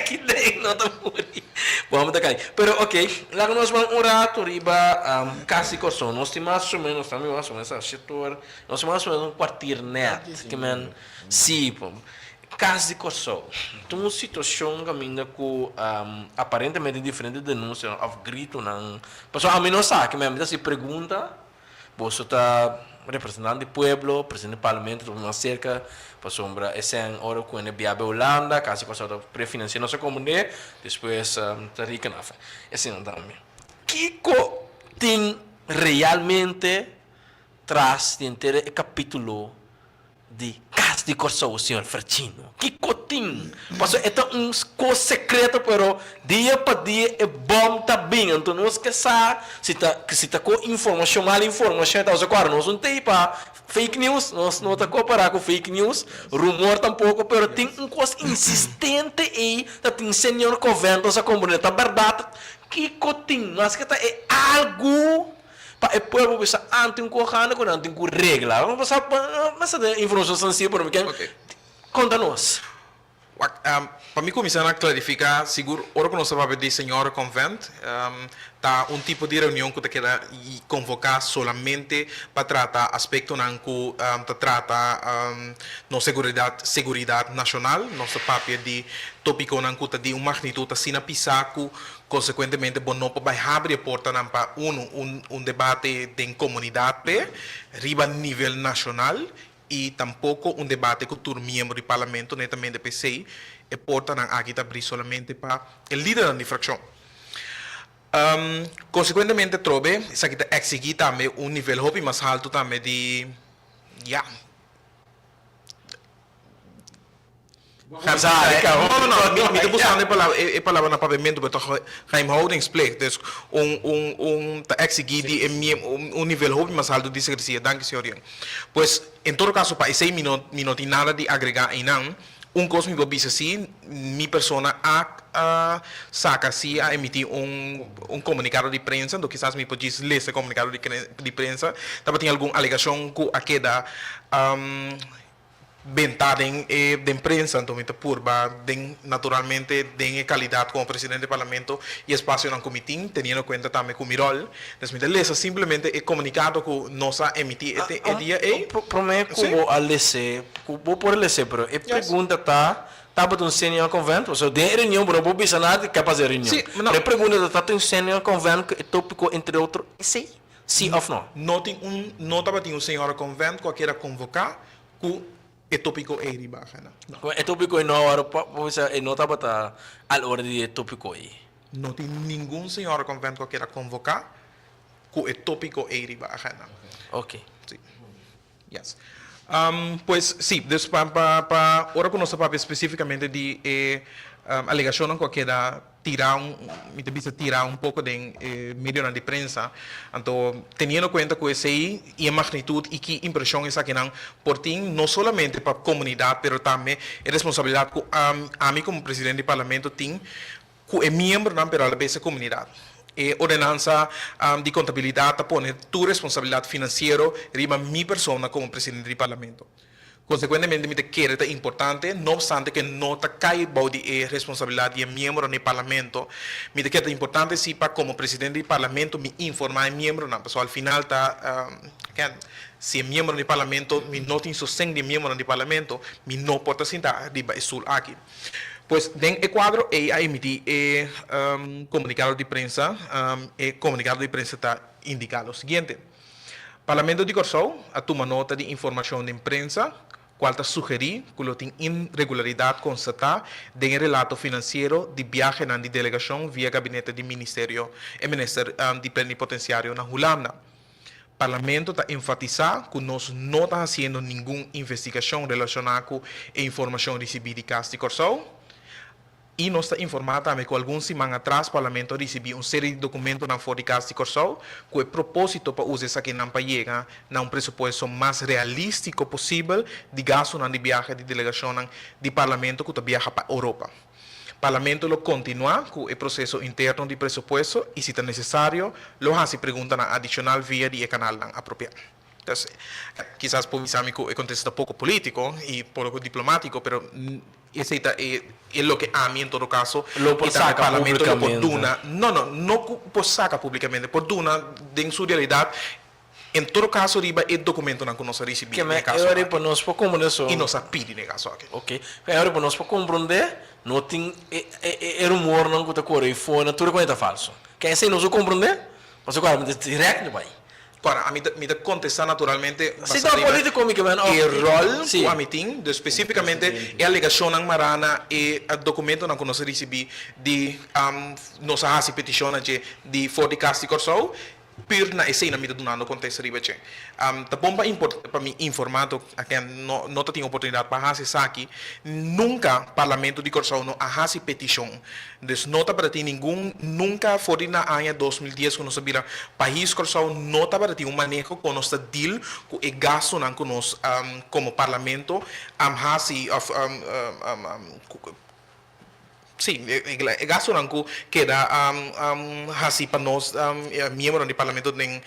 que daí não tá morri. Vamos tá cai. Pero ok, lá nós vamos rato riba quase corso, nós temos mais ou menos também mais ou menos esse setor, nós temos mais ou menos quartier net, que man sim, caso de corso. Então, uma situação que ainda com aparentemente diferente denúncia, of grito não. Pessoal, a mim não sabe, que me se pergunta, você está representante do povo, presidente do parlamento, uma cerca, para sombra, esse é hora com a BAB Holanda, caso de corso está prefinanciando nossa comunidade, depois está rica na fé. Esse não também. Que tem realmente traz de inteiro capítulo de caso de corso, senhor Fertino. Que cotinho! Passou, é coisa secreta, pero dia para dia é bom também. Então, nós que sabe, se está com informação, mal informação, então, agora, nós não tem para fake news, nós não está comparar com fake news, rumor tampouco, pero tem coisa insistente aí, tem senhor convento, essa comunidade, verdade, que cotinho, mas que é algo para o povo bisa ante corrano com ante regra. Vamos passar mas a informação sensível porque conta-nos. Para mim começar a clarificar, seguro, ora que nós vamos de senhor convento, tá tipo de reunião que quer convocar somente para tratar aspecto não que trata nossa seguridade nacional, nosso papel de tópico não que de magnitude assim na pisaco, consequentemente bom não para abrir a porta não para debate de comunidade, riba nível nacional. E tampouco debate com o membro do parlamento, netamente do PCI, e porta aqui abrir somente para o líder da infração. Consequentemente, trobe, isso aqui exigir também nível hobby mais alto também de me estou buscando a palavra no pavimento, mas geheimhoudingsplicht. Dus exigir nível hobby mais alto de secrecia. Danke, senhor. Pues, em todo caso, para esse minuto nada de agregar em não, coisa me vou dizer assim, minha pessoa saca assim a emitir comunicado de prensa, do quizás me pode ler esse comunicado de prensa, também tem alguma alegação que a queda venta de prensa, entonces purba, naturalmente, de calidad como presidente del Parlamento y espacio en el comité, teniendo en cuenta también con mi rol. Entonces, simplemente he comunicado que nos ha emitido este día. Prometo que vou LC, vou por LC, pero a pergunta tá para um senior convento, ou seja, de reunião, não vou pensar nada que é fazer reunião. A pergunta tá um senior convento que é tópico entre outros, sim ou não? Não estava tendo um senhor convento que queira convocar que é tópico aí de baixo, não. É tópico aí não hora, não estava tá a hora de tópico aí. Não tem nenhum senhor convento que queira convocar que é tópico aí de baixo, não. Ok. Sí. Yes. Pues sí, para ahora que nos habla específicamente de alegación que queda tirar un poco de medio de prensa, entonces teniendo en cuenta que ese y en magnitud y qué impresión es aquí por ti, no solamente para la comunidad, pero también es responsabilidad que a mí como presidente del Parlamento tengo, que es miembro pero a la vez de comunidad. Ordenanza de contabilidad pone tu responsabilidad financiera arriba mi persona como presidente del Parlamento. Consecuentemente, me quiere es importante, no obstante que no te cae de responsabilidad de miembro del Parlamento, me quiere es importante si para como presidente del Parlamento me informa al miembro, no, pues, al final está si es miembro del Parlamento, me no tiene sostén de miembro del Parlamento, me no puedo sentar arriba el aquí. Pues en el cuadro ha emitido comunicado de prensa. El comunicado de prensa está indicado lo siguiente. Parlamento de Corsou a toma nota de información de prensa, cual te sugerí que lo tiene irregularidad constatada en relato financiero de viaje en la delegación vía gabinete de ministerio y minister de plenipotenciario en Hulamna. Parlamento está enfatizado que no está haciendo ninguna investigación relacionada con la información recibida de Casa de Corsou. Y nos está informado también que algunas semanas atrás el Parlamento recibió una serie de documentos en la Casa de Corsou con el propósito para usar esa que no llega a un presupuesto más realístico posible de gasto en el viaje de delegación del Parlamento que viaja para Europa. El Parlamento lo continúa con el proceso interno de presupuesto y si es necesario lo hace preguntas adicional vía el canal apropiado. Entonces, quizás por mi el contexto poco político y poco diplomático, pero ese es lo que a mí en todo caso lo por saca Parlamento lo por públicamente. no por saca públicamente, por duna en su realidad en todo caso riba el documento no conoce recibir que me ahora por nós por compreender y nos pide en caso aquí. Ok, ahora por nós por compreender não tem rumor não que está correndo fora tudo que é falso. Quem sei não se compreender, você claro direto vai. Claro, a mí me contesta naturalmente si da político mi que ven el rol sí. a mí ting, específicamente la alegación en marana el documento no conoce recibir de nos hace petición de for de Casa de Corsou per na escena me donando contexto riba che ta bomba para mí informado que no tengo oportunidad para hacer aqui nunca Parlamento de Corsou no hace petición desnota para ti nunca for na año 2010 quando sabira país Corsou nota para ti un manejo con nuestro deal con el gasto nan con nos como Parlamento hace sí, el gasto que da así para nos miembros del Parlamento en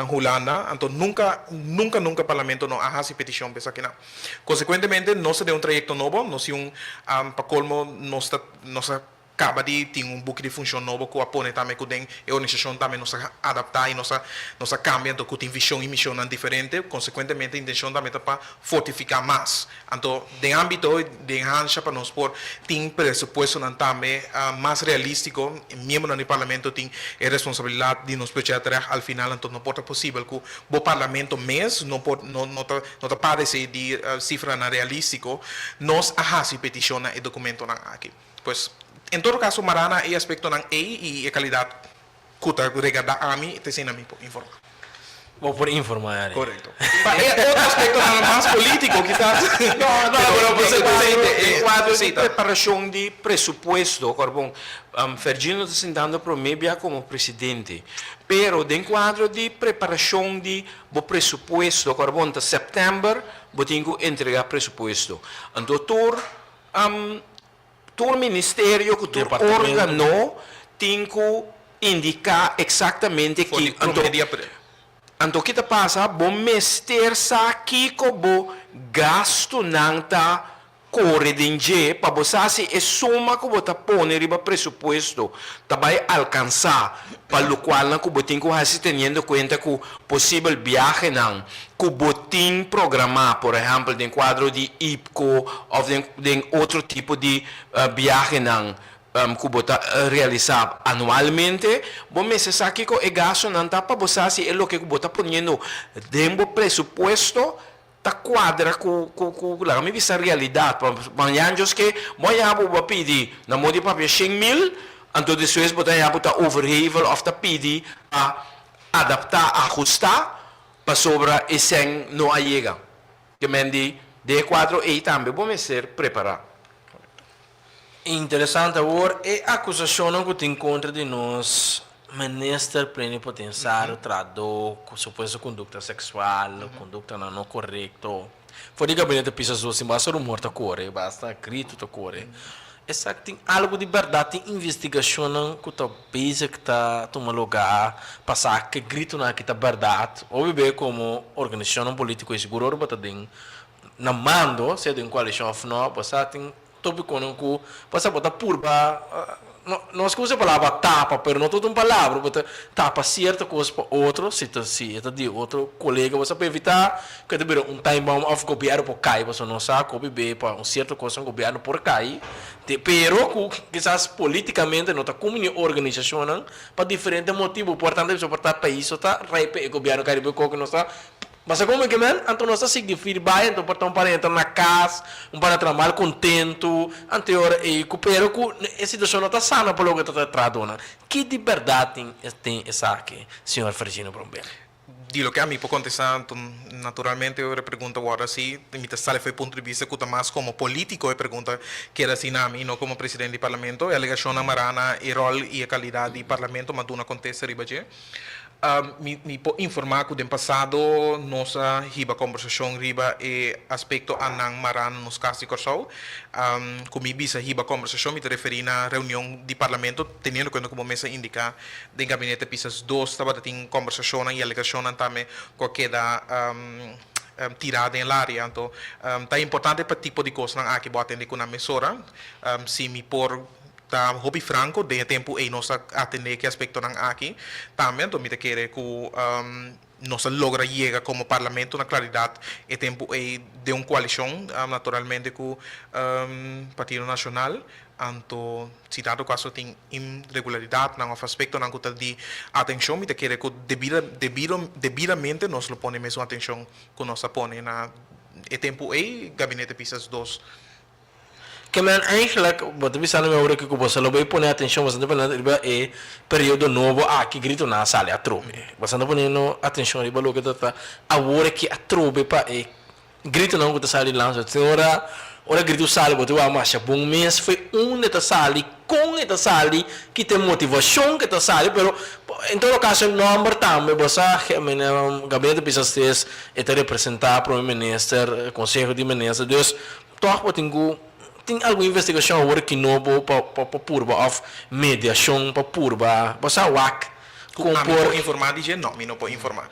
Holanda, entonces nunca Parlamento no hace petición pesa que nada. Consecuentemente no se de un trayecto nuevo, no se un para colmo no se acaba de tener un buque de función nuevo que apone también que la organización también nos adapta y nos cambia, entonces que tiene visión y misión diferente, consecuentemente la intención también para fortificar más. Entonces, de ámbito de enhancia para nosotros, tiene presupuesto también más realístico, miembro del Parlamento tiene responsabilidad de nos proyectar al final, entonces no puede posible que el Parlamento mes no te parece de cifra realístico, nos hace petición el documento aquí. Pues, en todo caso, Marana hay aspecto y calidad que regarda a mí, te sin a mí por informar. O por informar. Correcto. Otro aspecto más político, quizás. No, pero cuadro de preparación de presupuesto, Corbón, Fergino está sentando por media como presidente, pero de cuadro de preparación de presupuesto, Corbón, de septiembre, tengo que entregar presupuesto. Entonces, todo el ministerio que todo órgano tiene que indicar exactamente que Então, o que passa? Bom mester sa aqui como gasto não tá corre de para você se é soma que você põe riba presupuesto tá vai alcançar para o qual não que você tem que se tendo conta que possível viagem não que você tem programar por exemplo em quadro de IPCO ou de outro tipo de viagem não que você realizar anualmente, bom mês aqui que é gasto não tá para você se é o que você ponendo dentro presupuesto ta quadra com la mi vista realidade para que moia vou pedir na modi para 100.000 então depois botar já botar overhevel of the PD a adaptar ajustar para sobra e sem não chega que mendi de 4 e também vamos ser preparar. Interessante agora é a acusação que tem contra de nós ministro plenipotenciário tradou com suposta conduta sexual, conduta não correta. Foi de gabinete pisas assim, basta rumor tá corre, basta grito tá corre. Essa tem algo de verdade, tem investigação que tá base que tá toma lugar, passar que grito na que tá verdade. Ou bem como organização política e seguro bota ding na mando, se de coalition of no, passar tem topi conosco, passar bota purba. Não se usa a palavra tapa, mas não toda uma palavra, mas tapa certa coisa para outro, se está de outro colega, você pode evitar que tem um time bomb of governo por cair, você não sabe como bem para uma certa coisa um governo por cair, pero quizás politicamente não está como uma organização para diferentes motivos, portanto você pode estar país, está reipe o governo caribe que não está. Mas como é que man, então nós significa bem, então para para entrar na casa, para trabalhar contento, anterior e coopero com a situação não está sana para o que está tratando. Que de verdade tem essa aqui, senhor Virginio Bromberg? De lo que a mí puedo contestar, naturalmente yo le pregunto ahora sí, mi sale fue punto de vista que más como político yo pregunta que era así a mí, no como presidente del parlamento, y alegación a Marana, el rol y la calidad del parlamento, mas una contesta riba je. Me puedo informar que no passado nossa riba conversação riba e aspecto anang maran nos casos de corso como bisa riba conversação me referi na reunião de parlamento tendo quando como mesa indica de gabinete pisas 2 estava tem conversação e alegação também qualquer da tirada em área então tá importante para tipo de coisa não aqui boa atender com a mesora se me por tá hobby franco de tempo e nós atender que aspecto não aqui também então me te querer que nós logra chegar como parlamento na claridade e tempo e de uma coalição naturalmente com o Partido Nacional então se dado caso tem irregularidade não aspecto não que de atenção me te querer que devidamente nós lo pone mesmo atenção que nós põe na e tempo e gabinete pisas 2 que men eigenlijk wat we samen horen que você lo vai poner atenção bastante para é período novo aqui grito na sala a trobe bastante ponendo atenção riba lo que tá agora que a trobe para é grito não que tá sala lança ora grito sala botou a marcha bom mês foi neta sala com esta sala que tem motivação que tá sala pero em todo caso número também você gabinete pisas 3 é representar primeiro-ministro conselho de ministros Deus toch tenho tem alguma investigação agora que novo para purba of mediação para purba você WAC por informar dizer não me não pode informar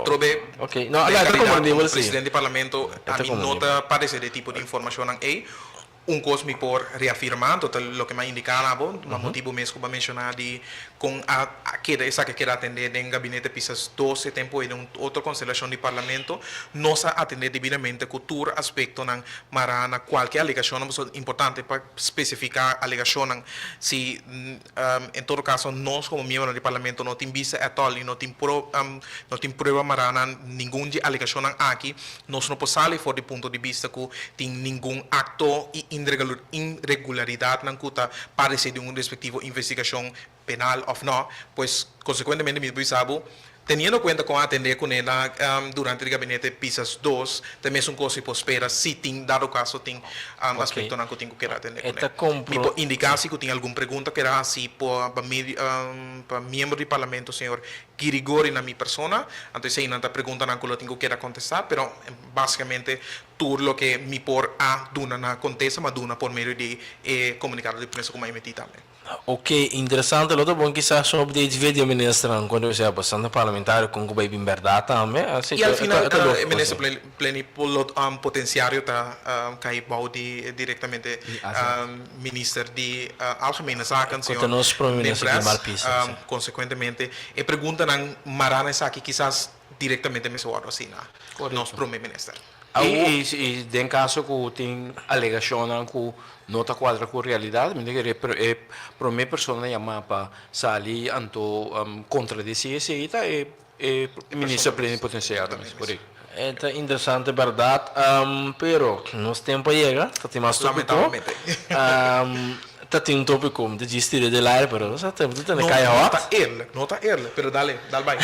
trobe ok não agora como presidente do parlamento a mim nota parece de tipo de informação aí coisa me por reafirmar todo lo que me indicava o motivo mesmo para mencionar de com a queda essa que quer atender em gabinete pisas 12 tempo em outra constelação de parlamento nós atender devidamente cultura aspecto ng marana qualquer alegação importante para especificar alegação se em todo caso nós como membro do parlamento não tem vista at all e não tem prueba marana nenhum de alegação aqui nós não podemos for de ponto de vista que tem nenhum acto e irregularidade não cuta parece de respectivo investigação penal ou não, pois consequentemente me sabe teniendo cuenta con atender con ella durante el gabinete pisas 2 também é uma coisa que espera se tem dado caso tem aspecto na que tenho que atender com ela me pode indicar se tem alguma pergunta que era assim para membro do parlamento senhor Girigori na minha persona então se ainda pergunta na que eu tenho que contestar pero basicamente tudo o que me por a duna na contesta mas duna por meio de comunicar de prensa como eu meti também Ok, interessante. Outro bom quizás sobre de vídeo ministro quando você é bastante parlamentar com o baby verdade também. E al final, ministro pleni potenciário tá cai baudi diretamente minister de algemene zaken, senhor. Nós prominência de Malpisa. Consequentemente, e pergunta nang marana sa aqui quizás diretamente me soaro assim na. Nós minister. E den caso que tem alegação que não está quadra com a realidade, mas que para minha pessoa chama para sair anto contradizer isso e ministro plenipotenciário, correto. É interessante, verdade. Pero nosso tempo chega, está mais tópico. Tem tópico de gestir de lá, pero já tem que cair hot. Nota ele, pero dale vai.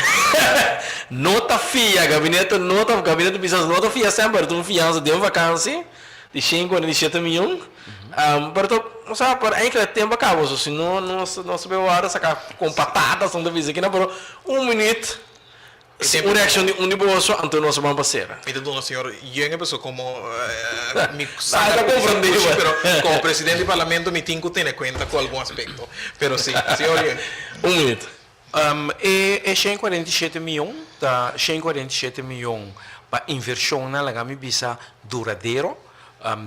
Nota fia, gabinete business nota fia sempre, tu fiança de vacância de 57 milhões. Pero não sabe, por aí que tempo acabou, se não sabe a hora sacar com patatas não deve aqui, não, pero minuto. Uma reação de universo ante o nosso parceiro. Então, senhor, eu penso como me sabe compreender, pero como presidente do parlamento me tenho que ter conta com algum aspecto. Pero sim, senhor. Minuto. É 147 milhões, tá 147 milhões para inversão na Lagami Bisa duradouro.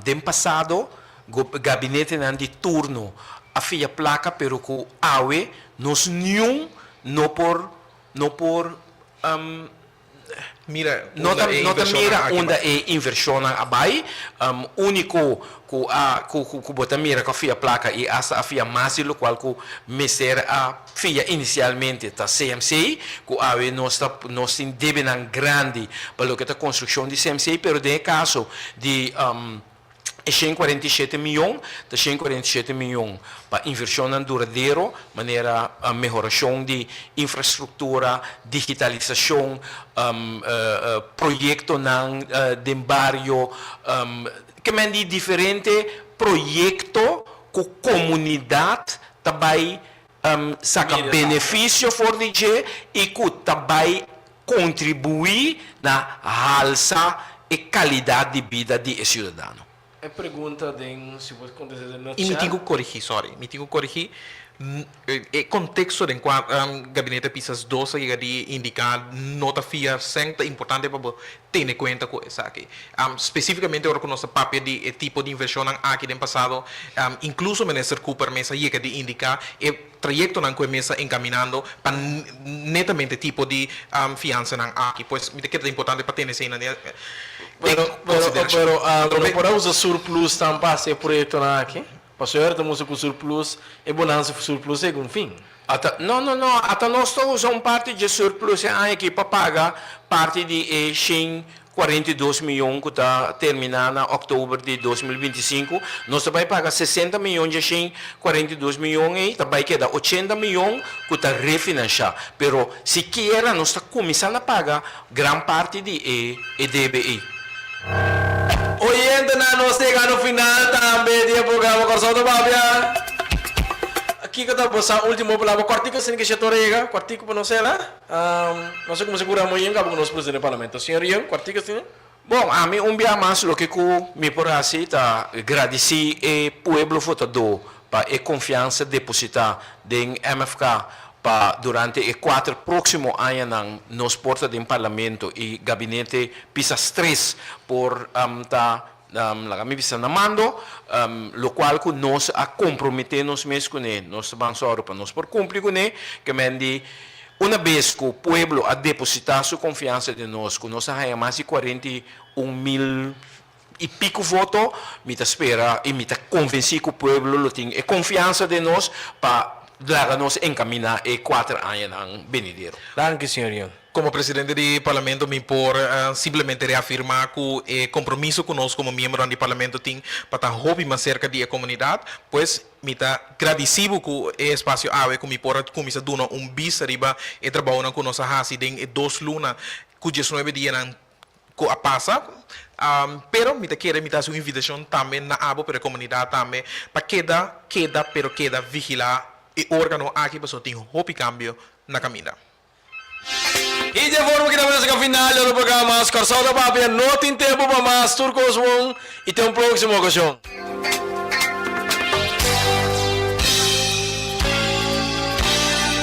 Den passado, o gabinete de turno havia placa, pero com AUE, nos nenhum, não por mira, nota mira onde é inversão abai, único que bota mira que havia placa e essa havia mais do qual que meser a fia inicialmente da CMC, que ave nós devem grande para o que a construção de CMC, pero de caso de 147 milhões, de 147 milhões para inversão duradouro, maneira a melhoração de infraestrutura, digitalização, projeto de barrio, que de diferente projeto que a comunidade também saca benefício for DJ e que também contribui na alça e qualidade de vida de cidadão. É pergunta de se você acontecer na e me tenho que corrigir, o contexto em que o gabinete Pisas 12 chega de indicar nota fia sempre importante para ter em conta com isso aqui. Especificamente agora com nosso papel de tipo de inversão aqui no passado, incluso o ministro Cooper mesa chega de indicar o trajeto na que mesa encaminhando para netamente tipo de fiança aqui, pois me queda importante para ter essa Pero para usar surplus tampa esse projeto aqui. Para senhor estamos com surplus e bonança surplus é com fim. Não. Até nós usamos parte de surplus aqui para pagar parte de 42 milhões que está terminando em outubro de 2025. Nós também paga 60 milhões de 42 milhões e também queda 80 milhões que está refinanciado. Pero se quer nós está começando a pagar grande parte de DBI. Oyente na nós chega no final também do programa Coração da Bábia. Aqui que está passando o último palavra, quartico sem que se torrega, quartico para nós lá. Não sei como segura amanhã, acabou nosso presidente do parlamento. Senhor Ian, quartico assim? Bom, a mim dia mais o que me por assim tá agradecer o povo votador para a confiança depositada em MFK. Durante os 4 próximos anos nos portas do parlamento e gabinete Pisas 3 por la misa na mando, lo qual que nós a comprometemos mesmo com ele, nós vamos para nós por cumprir com ele, que mendi uma vez que o povo a depositar sua confiança de nós, que nós há mais de 41 mil e pico votos, me espera e me convencer que o povo tem a confiança de nós para nos encaminar e 4 anos ang venidero. Danke, senhor Ian. Como presidente do parlamento, me por simplesmente reafirmar que o compromisso conosco como membro do parlamento tem para estar hobby mais cerca da comunidade, pois me está agradecido que o espaço AWE que me por começar dando bis arriba e trabalhando com nossa raça em 2 lunas, que 19 dias que a passa. Pero me queda uma invitação também na abo para a comunidade também para queda vigilar e órgão aqui para tem hobby cambio na caminhada. E de forma que estamos no final do programa Coração da Bábia, não tem tempo para mais turcos e tem próxima ocasião.